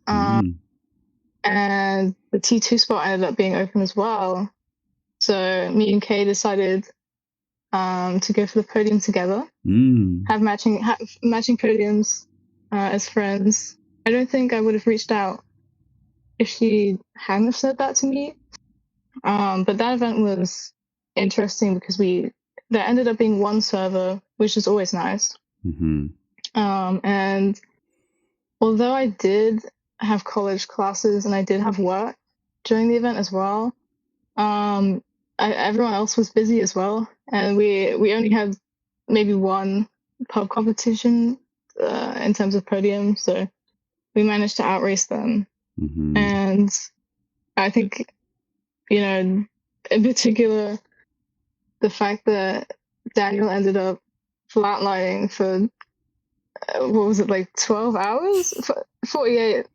And the T2 spot ended up being open as well. So me and Kay decided to go for the podium together, have matching podiums as friends. I don't think I would have reached out if she hadn't have said that to me. But that event was interesting because there ended up being one server, which is always nice. And although I did have college classes and I did have work during the event as well, everyone else was busy as well, and we only had maybe one pub competition in terms of podium, so we managed to outrace them. And I think, you know, in particular, the fact that Daniel ended up flatlining for, what was it, like 12 hours? 48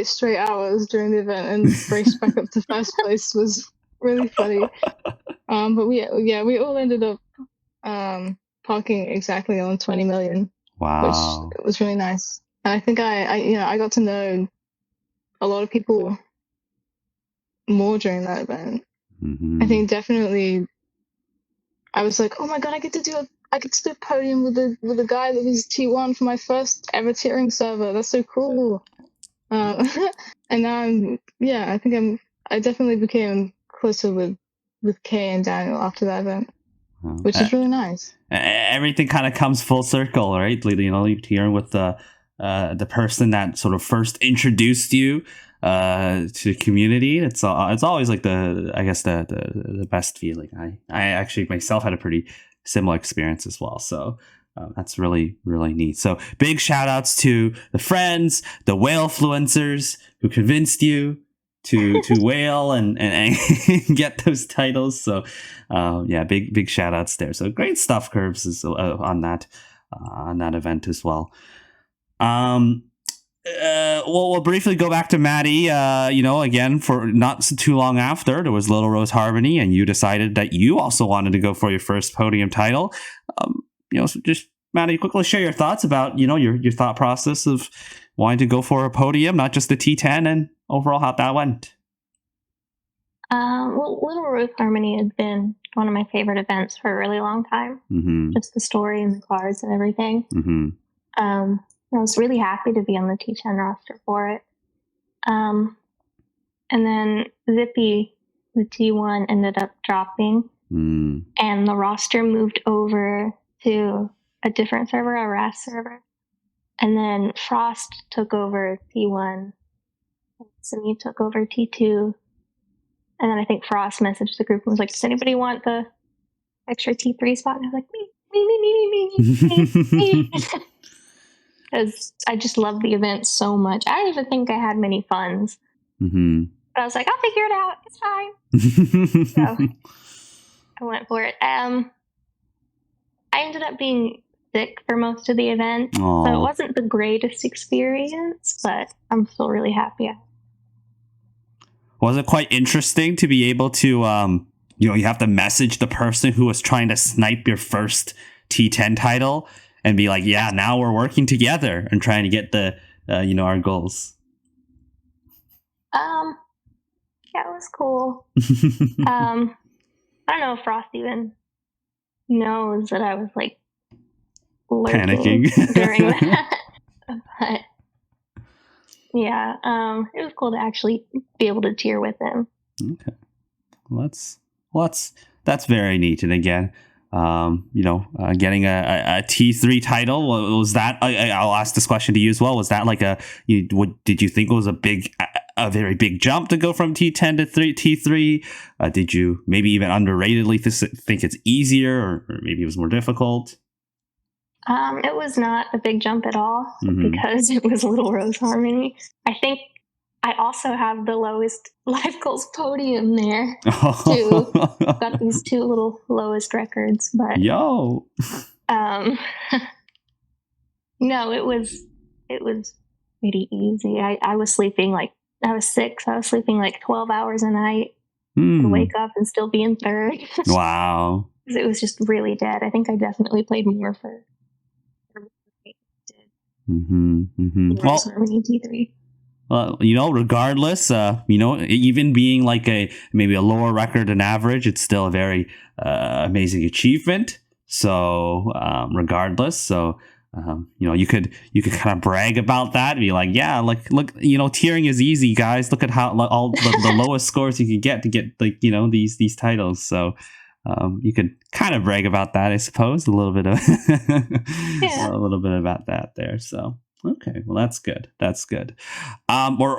straight hours during the event and raced back up to first place was really funny. But we all ended up parking exactly on 20 million. Wow. Which was really nice. And I think I got to know a lot of people more during that event. I think definitely I was like, oh my god, I get to do a podium with a guy that was T1 for my first ever tiering server. That's so cool. And now I definitely became closer with Kay and Daniel after that event, which is really nice. Everything kind of comes full circle, right? You know, you're tiering with the person that sort of first introduced you to the community. It's always like the best feeling. I actually myself had a pretty similar experience as well. So that's really, really neat. So big shout outs to the friends, the whale-fluencers who convinced you to whale and get those titles. So big shout outs there. So great stuff, Kirbz, is on that event as well. We'll briefly go back to Maddie. Again, for not too long after, there was Little Rose Harmony, and you decided that you also wanted to go for your first podium title. So just Maddie, quickly share your thoughts about your thought process of wanting to go for a podium, not just the T10, and overall how that went. Little Rose Harmony had been one of my favorite events for a really long time. Just the story and the cards and everything. I was really happy to be on the T10 roster for it. And then Zippy, the T1, ended up dropping. And the roster moved over to a different server, a RAS server. And then Frost took over T1. Simi took over T2. And then I think Frost messaged the group and was like, does anybody want the extra T3 spot? And I was like, me. Because I just love the event so much. I don't even think I had many funds. But I was like, I'll figure it out. It's fine. So I went for it. I ended up being sick for most of the event. Aww. So it wasn't the greatest experience, but I'm still really happy. Was it quite interesting to be able to, you have to message the person who was trying to snipe your first T10 title and be like, yeah, now we're working together and trying to get the, our goals? Yeah, it was cool. I don't know if Frost even knows that I was like panicking during that. But yeah, it was cool to actually be able to tier with him. Okay, well, that's very neat. And again, getting a T3 title, was that? I'll ask this question to you as well. Was that like did you think it was a very big jump to go from T10 to T3? Did you maybe even underratedly think it's easier, or maybe it was more difficult? It was not a big jump at all because it was Little Rose Harmony. I think I also have the lowest live goals podium there too. Got these two little lowest records, but no, it was pretty easy. I was sleeping I was sick, so I was sleeping 12 hours a night to wake up and still be in third. Wow. It was just really dead. I think I definitely played more for Well, T3. Well, regardless, even being maybe a lower record than average, it's still a very amazing achievement. So regardless, you could kind of brag about that and be like, yeah, look, tiering is easy, guys. Look at how all the lowest scores you can get to get these titles. So you could kind of brag about that, I suppose, a little bit of a little bit about that there. So okay, well, that's good. We're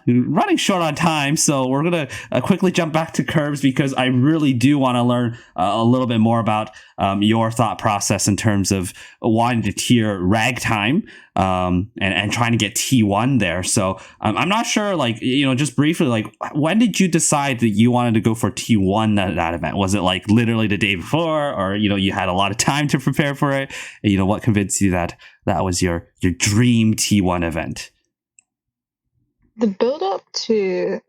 running short on time, so we're gonna quickly jump back to Kirbz because I really do want to learn a little bit more about your thought process in terms of wanting to tier Ragtime. and trying to get T1 there. So I'm not sure, like, just briefly, like, when did you decide that you wanted to go for T1 that event? Was it like literally the day before, or you had a lot of time to prepare for it? And, what convinced you that was your dream T1 event? The build up to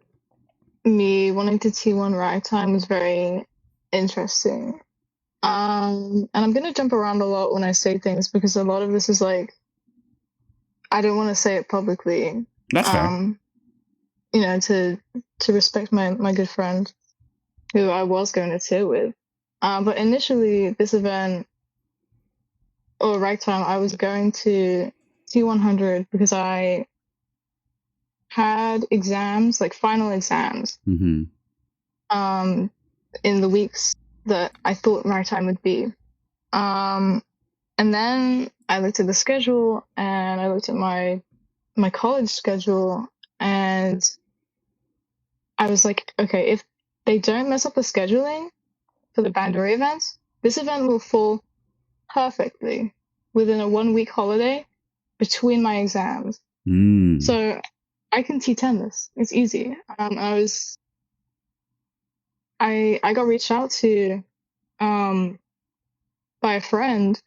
me wanting to T1 Ragtime was very interesting. And I'm going to jump around a lot when I say things because a lot of this is like, I don't want to say it publicly. That's fair. To respect my good friend who I was going to tier with. But initially, this event, or Ragtime, I was going to T100 because I had exams, like final exams, in the weeks that I thought Ragtime would be. And then I looked at the schedule and I looked at my college schedule and I was like, okay, if they don't mess up the scheduling for the Bandori events, this event will fall perfectly within a 1 week holiday between my exams. So I can T10 this. It's easy. I got reached out to by a friend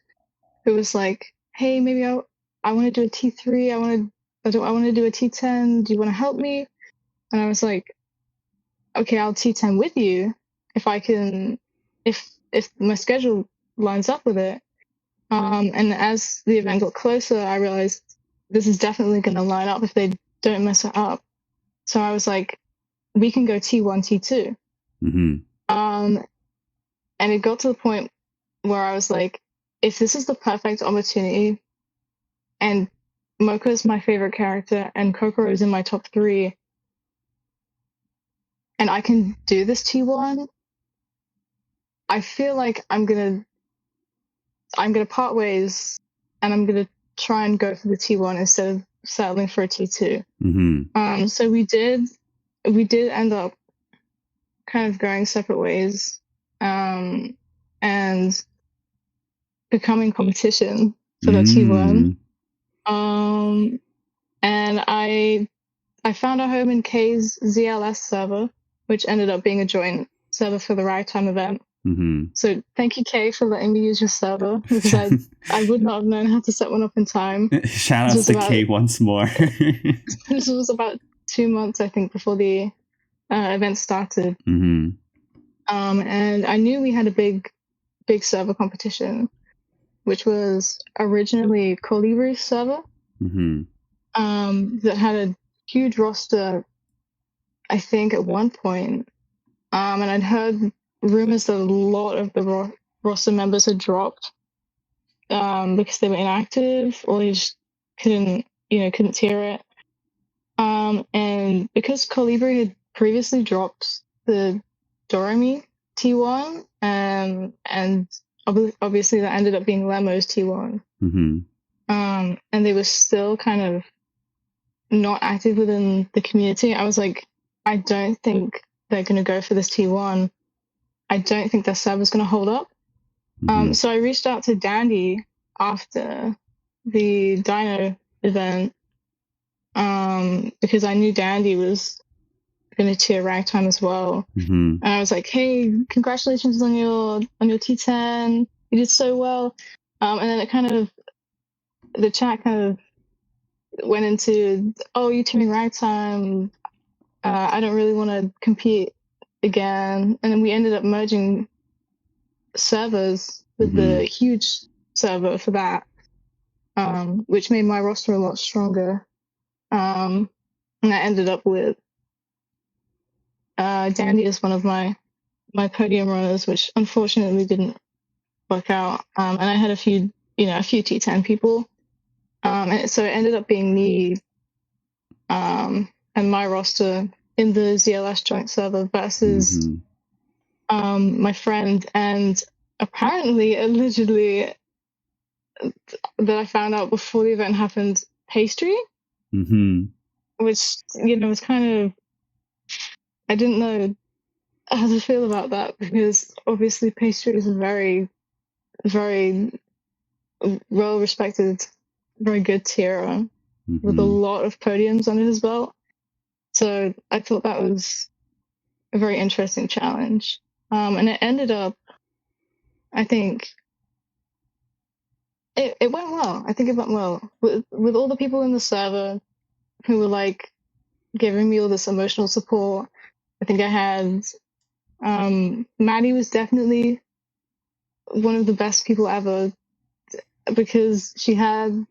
who was like, hey, maybe I want to do a T3. I want to do a T10. Do you want to help me? And I was like, okay, I'll T10 with you if I can, if my schedule lines up with it. And as the event got closer, I realized this is definitely going to line up if they don't mess it up. So I was like, we can go T1, T2. And it got to the point where I was like, if this is the perfect opportunity, and Mocha is my favorite character, and Kokoro is in my top 3, and I can do this T1, I feel like I'm gonna part ways, and I'm gonna try and go for the T1 instead of settling for a T2. So we did end up kind of going separate ways, and becoming competition for the T1. And I found a home in K's ZLS server, which ended up being a joint server for the Ragtime event. So thank you, Kay, for letting me use your server because I would not have known how to set one up in time. Shout out to Kay once more. This was about 2 months, I think, before the event started. And I knew we had a big server competition, which was originally Colibri's server, that had a huge roster, I think, at one point. And I'd heard rumors that a lot of the roster members had dropped because they were inactive or they just couldn't tier it. And because Colibri had previously dropped the Doremi T1, and obviously that ended up being Lemo's T1. And they were still kind of not active within the community. I was like, I don't think they're going to go for this T1. I don't think their server's going to hold up. So I reached out to Dandy after the Dino event because I knew Dandy was going to tier Ragtime as well. And I was like, hey, congratulations on your T10. You did so well. And then the chat kind of went into, oh, you tiering Ragtime. I don't really want to compete again. And then we ended up merging servers with the huge server for that, which made my roster a lot stronger. And I ended up with Dandy as one of my podium runners, which unfortunately didn't work out. And I had a few T10 people. And so it ended up being me and my roster in the ZLS joint server versus my friend. And apparently, allegedly, that I found out before the event happened, Pastry, which, was kind of, I didn't know how to feel about that because obviously Pastry is a very, very well-respected very good tierer with a lot of podiums under his belt. So I thought that was a very interesting challenge. And it ended up, I think, it went well. I think it went well with all the people in the server who were like giving me all this emotional support. I think I had Maddie was definitely one of the best people ever, because she had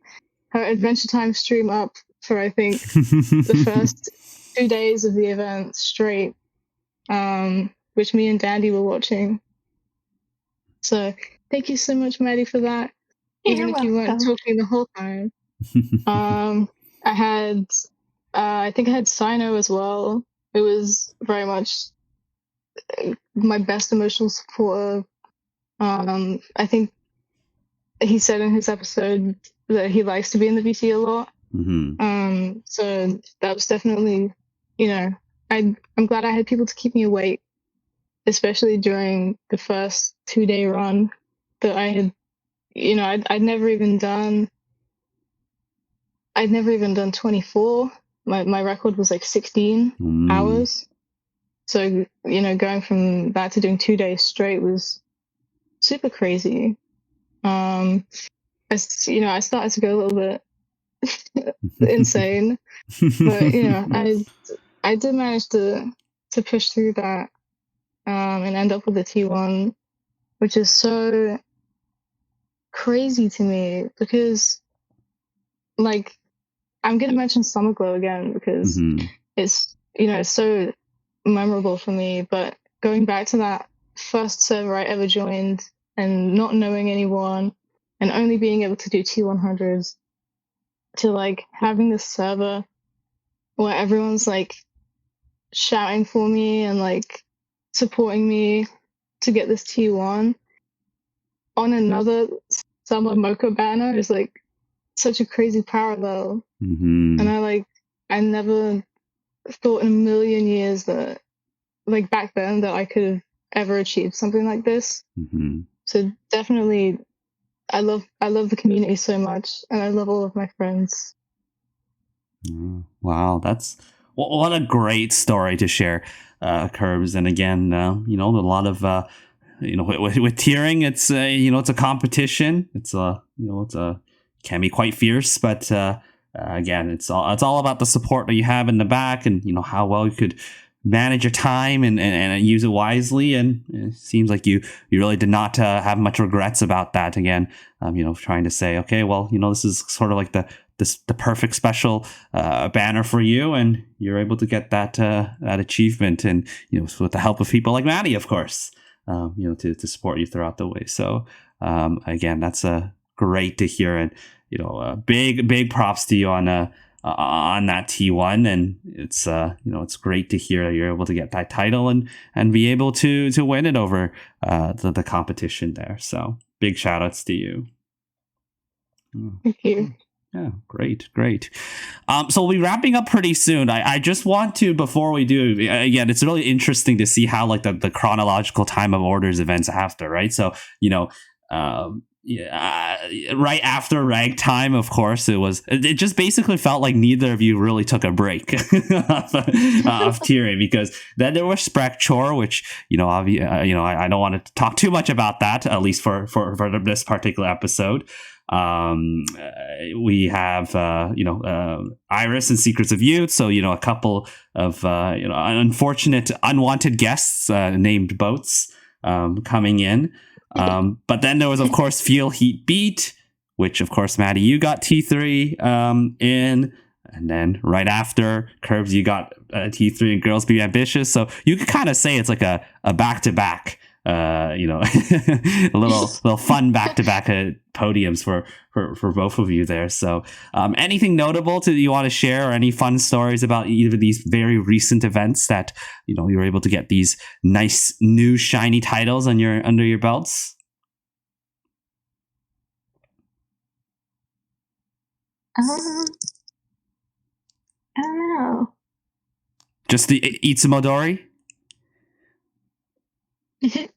her Adventure Time stream up for, I think, the first 2 days of the event straight, which me and Dandy were watching. So thank you so much, Maddie, for that. Even if you weren't talking the whole time. I think I had Sino as well. It was very much my best emotional supporter. I think he said in his episode that he likes to be in the VC a lot. So that was definitely, I'm glad I had people to keep me awake, especially during the first 2-day run that I had. I'd never even done 24. My record was like 16 hours. So, going from that to doing 2 days straight was super crazy. I started to go a little bit insane, but I did manage to push through that, and end up with a T1, which is so crazy to me because, like, I'm gonna mention Summer Glow again because it's so memorable for me. But going back to that first server I ever joined and not knowing anyone and only being able to do T100s, to like having this server where everyone's like shouting for me and like supporting me to get this T1 on another Summer Mocha banner is like such a crazy parallel. And I never thought in a million years that, like, back then, that I could have ever achieved something like this. So definitely, I love the community so much, and I love all of my friends. Wow, that's what a great story to share, Kirbz. And again, a lot of with tiering, it's it's a competition. It's can be quite fierce, but again, it's all about the support that you have in the back, and how well you could manage your time and use it wisely. And it seems like you really did not have much regrets about that. Again, trying to say, okay, well, this is sort of like the perfect special banner for you, and you're able to get that achievement, and with the help of people like Maddie, of course, to support you throughout the way. So again, that's great to hear, and big props to you on that T1, and it's it's great to hear that you're able to get that title and be able to win it over the competition there. So big shout outs to you. Thank you. Yeah, great. So we'll be wrapping up pretty soon. I just want to, before we do, again, it's really interesting to see how like the chronological time of orders events after, right? So right after Ragtime, of course, it just basically felt like neither of you really took a break of tiering, because then there was Spectre, which I don't want to talk too much about that, at least for this particular episode. We have Iris and Secrets of Youth, so a couple of unfortunate unwanted guests named Boats coming in. But then there was, of course, Feel Heat Beat, which, of course, Maddie, you got T3 in. And then right after, Kirbz, you got T3 and Girls Be Ambitious. So you could kind of say it's like a back-to-back, a little fun back-to-back podiums for both of you there. So anything notable that you want to share, or any fun stories about either of these very recent events that you were able to get these nice new shiny titles under your belts? I don't know. Just the Itsumodori? I think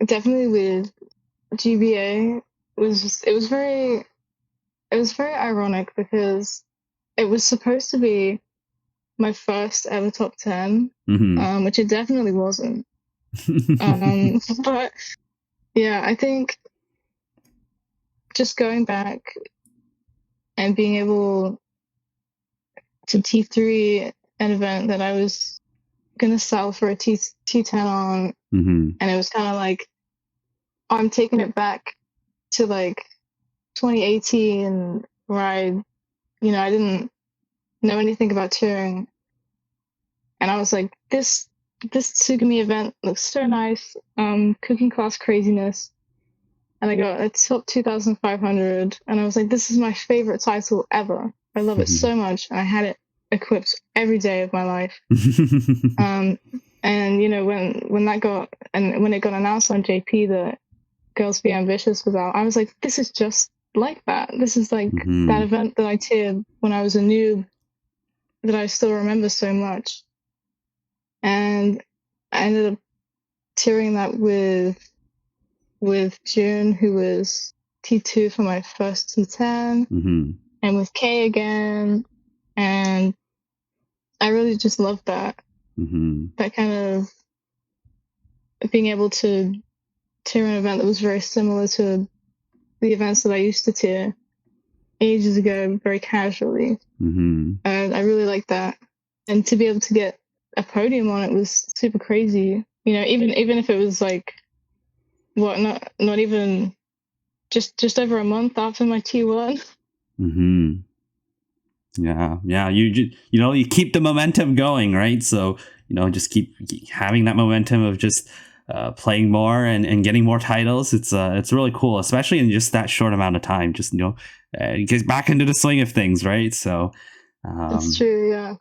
definitely with GBA was very ironic because it was supposed to be my first ever top 10, which it definitely wasn't. But yeah, I think just going back and being able to T3 an event that I was gonna sell for a T10 on, and it was kind of like, I'm taking it back to like 2018, where I didn't know anything about touring, and I was like, this Tsugumi event looks so nice, cooking class craziness, and I got a top 2,500, and I was like, this is my favorite title ever. I love it so much, and I had it equipped every day of my life. And when it got announced on JP that Girls Be Ambitious was out, I was like, this is just like that. This is like that event that I tiered when I was a noob, that I still remember so much. And I ended up tiering that with June, who was T2 for my first T10, and with Kay again, and I really just loved that. That kind of being able to tier an event that was very similar to the events that I used to tier ages ago, very casually. And I really liked that. And to be able to get a podium on it was super crazy. Even if it was like, not even just over a month after my T1. Yeah. You keep the momentum going, right? So just keep having that momentum of just playing more and getting more titles. It's really cool, especially in just that short amount of time. Just get back into the swing of things, right? So that's true. Yeah.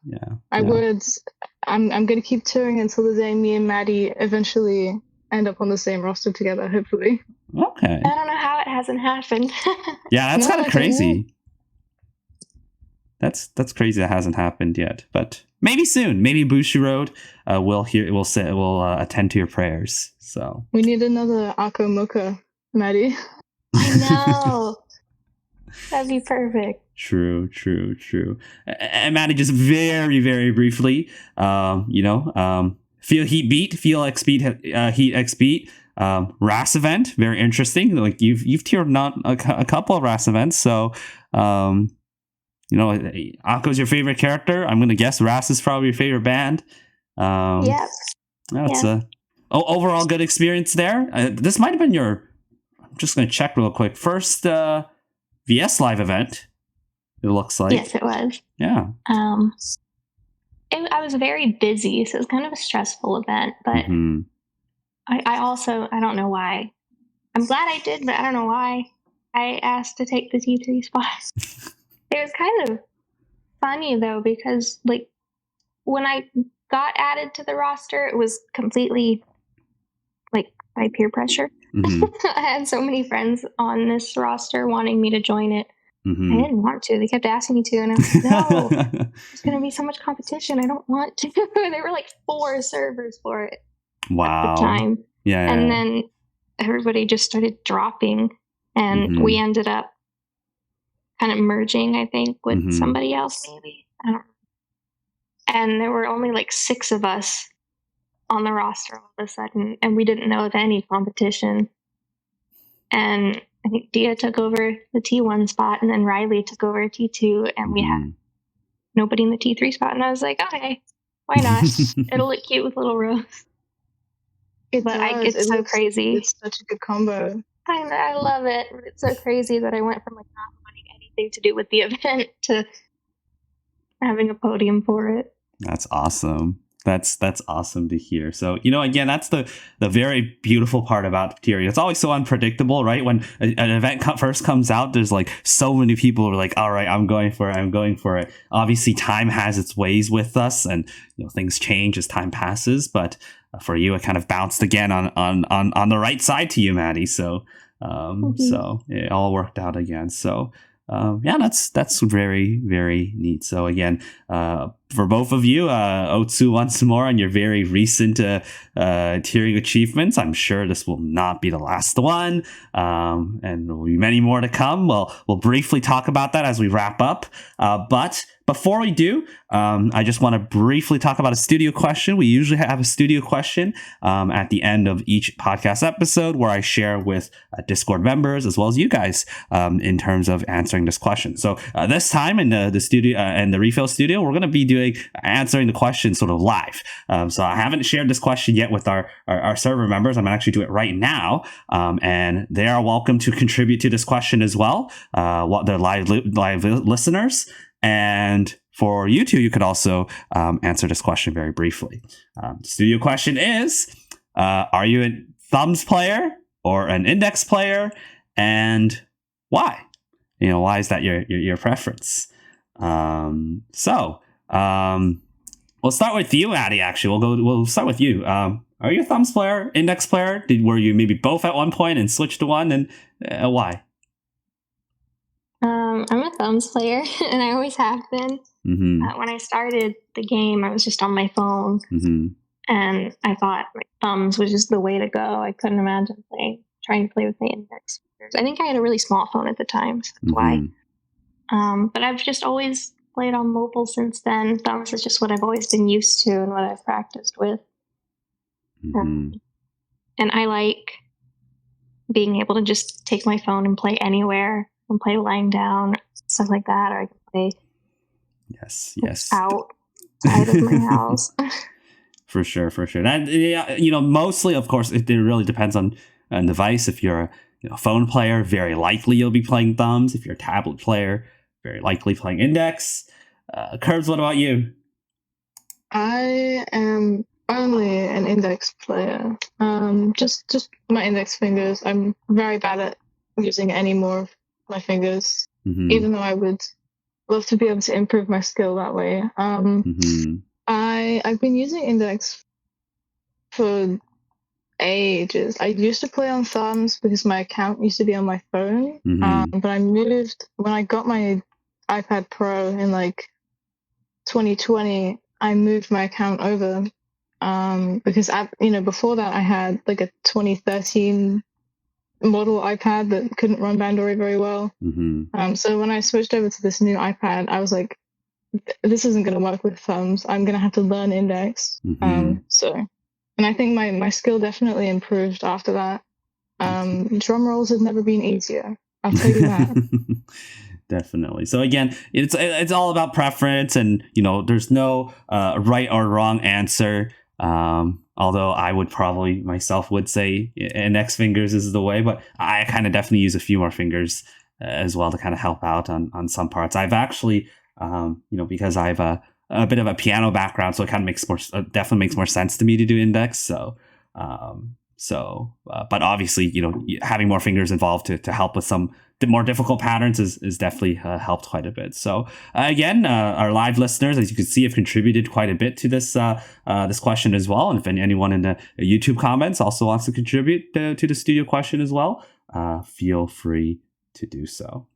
I'm gonna keep touring until the day me and Maddie eventually end up on the same roster together, hopefully. Okay. I don't know how it hasn't happened. Yeah, that's kind of crazy. That's crazy that hasn't happened yet, but maybe soon. Maybe Bushu Road will attend to your prayers. So we need another Akko Mocha, Maddie. I know. That'd be perfect. True. And Maddie, just very, very briefly, Feel Heat Beat, Feel X Beat, Heat X Beat, RAS event, very interesting. Like you've tiered not a couple of RAS events, so Akko's your favorite character. I'm gonna guess RAS is probably your favorite band. Yes. That's a overall good experience there. This might have been I'm just gonna check real quick. First VS Live event. It looks like. Yes, it was. Yeah. I was very busy, so it was kind of a stressful event. But I don't know why. I'm glad I did, but I don't know why I asked to take the T3 spot. It was kind of funny though, because like when I got added to the roster, it was completely like by peer pressure. I had so many friends on this roster wanting me to join it. I didn't want to. They kept asking me to, and I was like, no, there's going to be so much competition. I don't want to. There were like 4 servers for it at the time. Yeah. And then everybody just started dropping, and we ended up kind of merging, I think, with somebody else, maybe. I don't know. And there were only like 6 of us on the roster all of a sudden, and we didn't know of any competition. And I think Dia took over the T1 spot, and then Riley took over T2, and we had nobody in the T3 spot. And I was like, okay, why not? It'll look cute with little Rose. It's so crazy. It's such a good combo. I love it. It's so crazy that I went from like not wanting anything to do with the event to having a podium for it. That's awesome. That's awesome to hear. So, again, that's the very beautiful part about tiering. It's always so unpredictable, right? When an event first comes out, there's like so many people who are like, all right, I'm going for it. Obviously, time has its ways with us, and things change as time passes. But for you, it kind of bounced again on the right side to you, Maddie. So, so it all worked out again. So, that's very, very neat. So again, for both of you, Otsu once more on your very recent tiering achievements. I'm sure this will not be the last one, and there will be many more to come. We'll briefly talk about that as we wrap up. But before we do, I just want to briefly talk about a studio question. We usually have a studio question at the end of each podcast episode where I share with Discord members as well as you guys in terms of answering this question. So this time in the studio and the RePHIL studio, we're going to be answering the question sort of live. So I haven't shared this question yet with our server members. I'm actually doing it right now, and they are welcome to contribute to this question as well. What they're live listeners. And for you two, you could also answer this question very briefly. The studio question is, are you a thumbs player or an index player, and why? Why is that your preference? We'll start with you, Maddie, actually. We'll start with you. Are you a thumbs player, index player? Were you maybe both at one point and switched to one, and why? I'm a thumbs player, and I always have been. Mm-hmm. When I started the game, I was just on my phone, mm-hmm. and I thought thumbs was just the way to go. I couldn't imagine trying to play with my index fingers. I think I had a really small phone at the time, so that's why. But I've just always played on mobile since then. Thumbs is just what I've always been used to and what I've practiced with. Mm-hmm. And I like being able to just take my phone and play anywhere. And play lying down, stuff like that, or I can play outside of my house. For sure. And mostly, of course, it really depends on device. If you're a phone player, very likely you'll be playing thumbs. If you're a tablet player, very likely playing index. Kirbz, what about you? I am only an index player. Just my index fingers. I'm very bad at using any more of my fingers, even though I would love to be able to improve my skill that way. I've been using index for ages. I used to play on thumbs because my account used to be on my phone, but I moved when I got my iPad Pro in 2020. I moved my account over because before that I had a 2013 model iPad that couldn't run Bandori very well. So when I switched over to this new iPad, I was like, this isn't going to work with thumbs. I'm going to have to learn index. And I think my skill definitely improved after that. Drum rolls have never been easier. I'll tell you that. Definitely. So again, it's all about preference, and there's no right or wrong answer. Although I would probably myself would say index fingers is the way, but I kind of definitely use a few more fingers as well to kind of help out on some parts. I've actually, because I have a bit of a piano background, so it kind of definitely makes more sense to me to do index. But obviously, having more fingers involved to help with some more difficult patterns is definitely helped quite a bit. So again, our live listeners, as you can see, have contributed quite a bit to this this question as well. And if anyone in the YouTube comments also wants to contribute to the studio question as well, feel free to do so.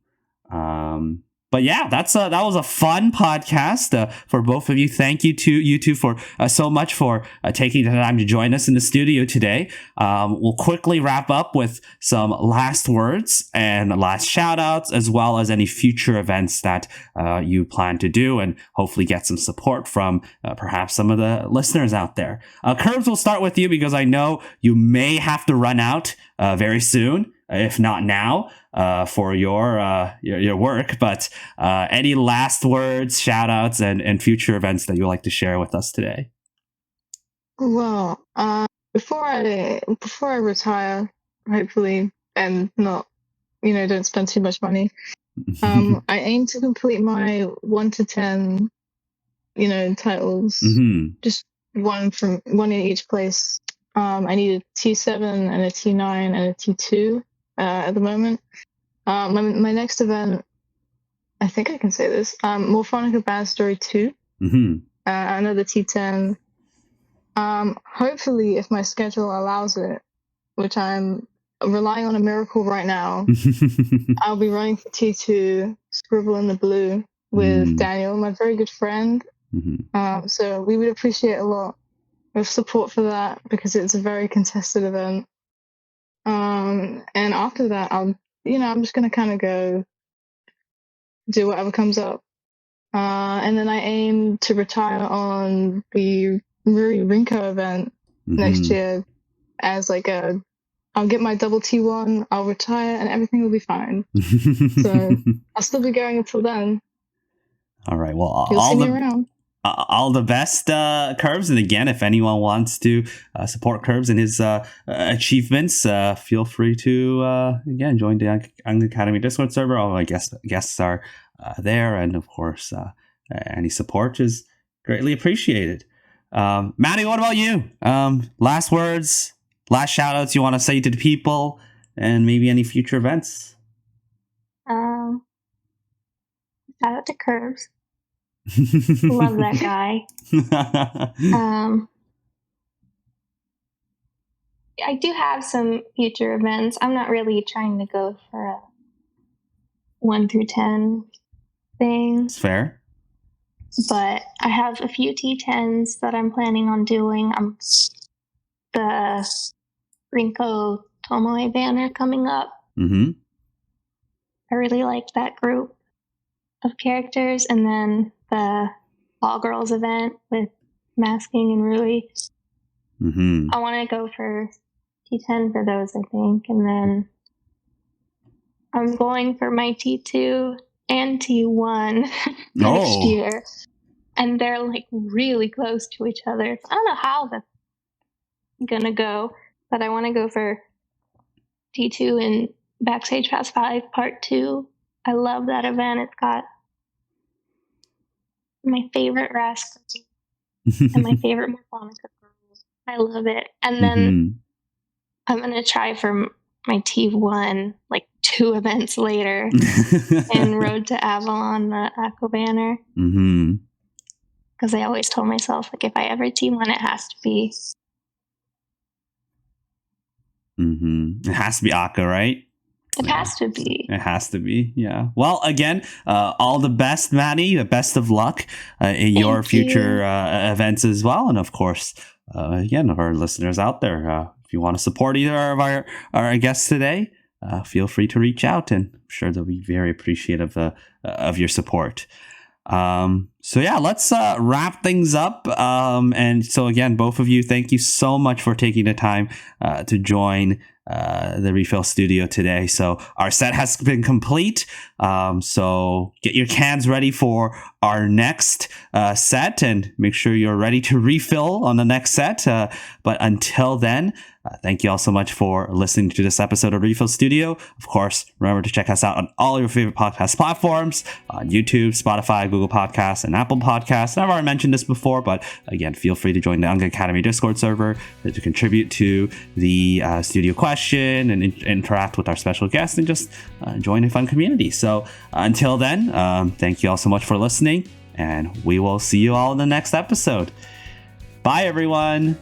But yeah, that was a fun podcast for both of you. Thank you to you two for so much for taking the time to join us in the studio today. We'll quickly wrap up with some last words and last shout outs, as well as any future events that you plan to do, and hopefully get some support from perhaps some of the listeners out there. Kirbz, we'll start with you because I know you may have to run out very soon, if not now, for your work. But any last words, shout outs, and future events that you'd like to share with us today? Well, before I retire, hopefully, and not, don't spend too much money, I aim to complete my 1 to 10, titles, just one in each place. I need a T7 and a T9 and a T2 at the moment. My next event, I think I can say this, Morphonica Bandori 2, another T10. Hopefully, if my schedule allows it, which I'm relying on a miracle right now, I'll be running for T2, Scribble in the Blue, with Daniel, my very good friend. So we would appreciate a lot of support for that because it's a very contested event. And after that, I'm just gonna kind of go do whatever comes up. And then I aim to retire on the Rinko event next year as like I'll get my double T1, I'll retire, and everything will be fine. So I'll still be going until then. All right. Well, you'll see me around. All the best, Kirbz. And again, if anyone wants to support Kirbz and his achievements, feel free to again join the Young Academy Discord server. All my guests are there, and of course, any support is greatly appreciated. Maddie, what about you? Last words, last shout outs you want to say to the people, and maybe any future events? Shout out to Kirbz. Love that guy. I do have some future events. I'm not really trying to go for a 1 through 10 thing. It's fair. But I have a few T10s that I'm planning on doing. The Rinko Tomoe banner coming up. I really liked that group of characters. And then the All Girls event with Masking and Rui. I want to go for T10 for those, I think. And then I'm going for my T2 and T1 next year. And they're like really close to each other. So I don't know how that's gonna go, but I want to go for T2 and Backstage Pass 5 Part 2. I love that event. It's got my favorite Raspberry and my favorite Morphonica girls. I love it. And then I'm gonna try for my T1 like 2 events later and Road to Avalon, the Aqua banner. Because I always told myself, like, if I ever T1, it has to be. It has to be Aqua, right? It has to be. It has to be, yeah. Well, again, all the best, Maddie. The best of luck in your future events as well. And of course, again, of our listeners out there, if you want to support either of our guests today, feel free to reach out, and I'm sure they'll be very appreciative of your support. So yeah, let's wrap things up. And so again, both of you, thank you so much for taking the time to join the RePHIL studio today. So our set has been complete. So get your cans ready for our next set, and make sure you're ready to refill on the next set. But until then, thank you all so much for listening to this episode of RePHIL Studio. Of course, remember to check us out on all your favorite podcast platforms, on YouTube, Spotify, Google Podcasts, and Apple Podcasts. I've already mentioned this before, but again, feel free to join the Young Academy Discord server to contribute to the studio question and interact with our special guests, and just join a fun community. So until then, thank you all so much for listening, and we will see you all in the next episode. Bye, everyone.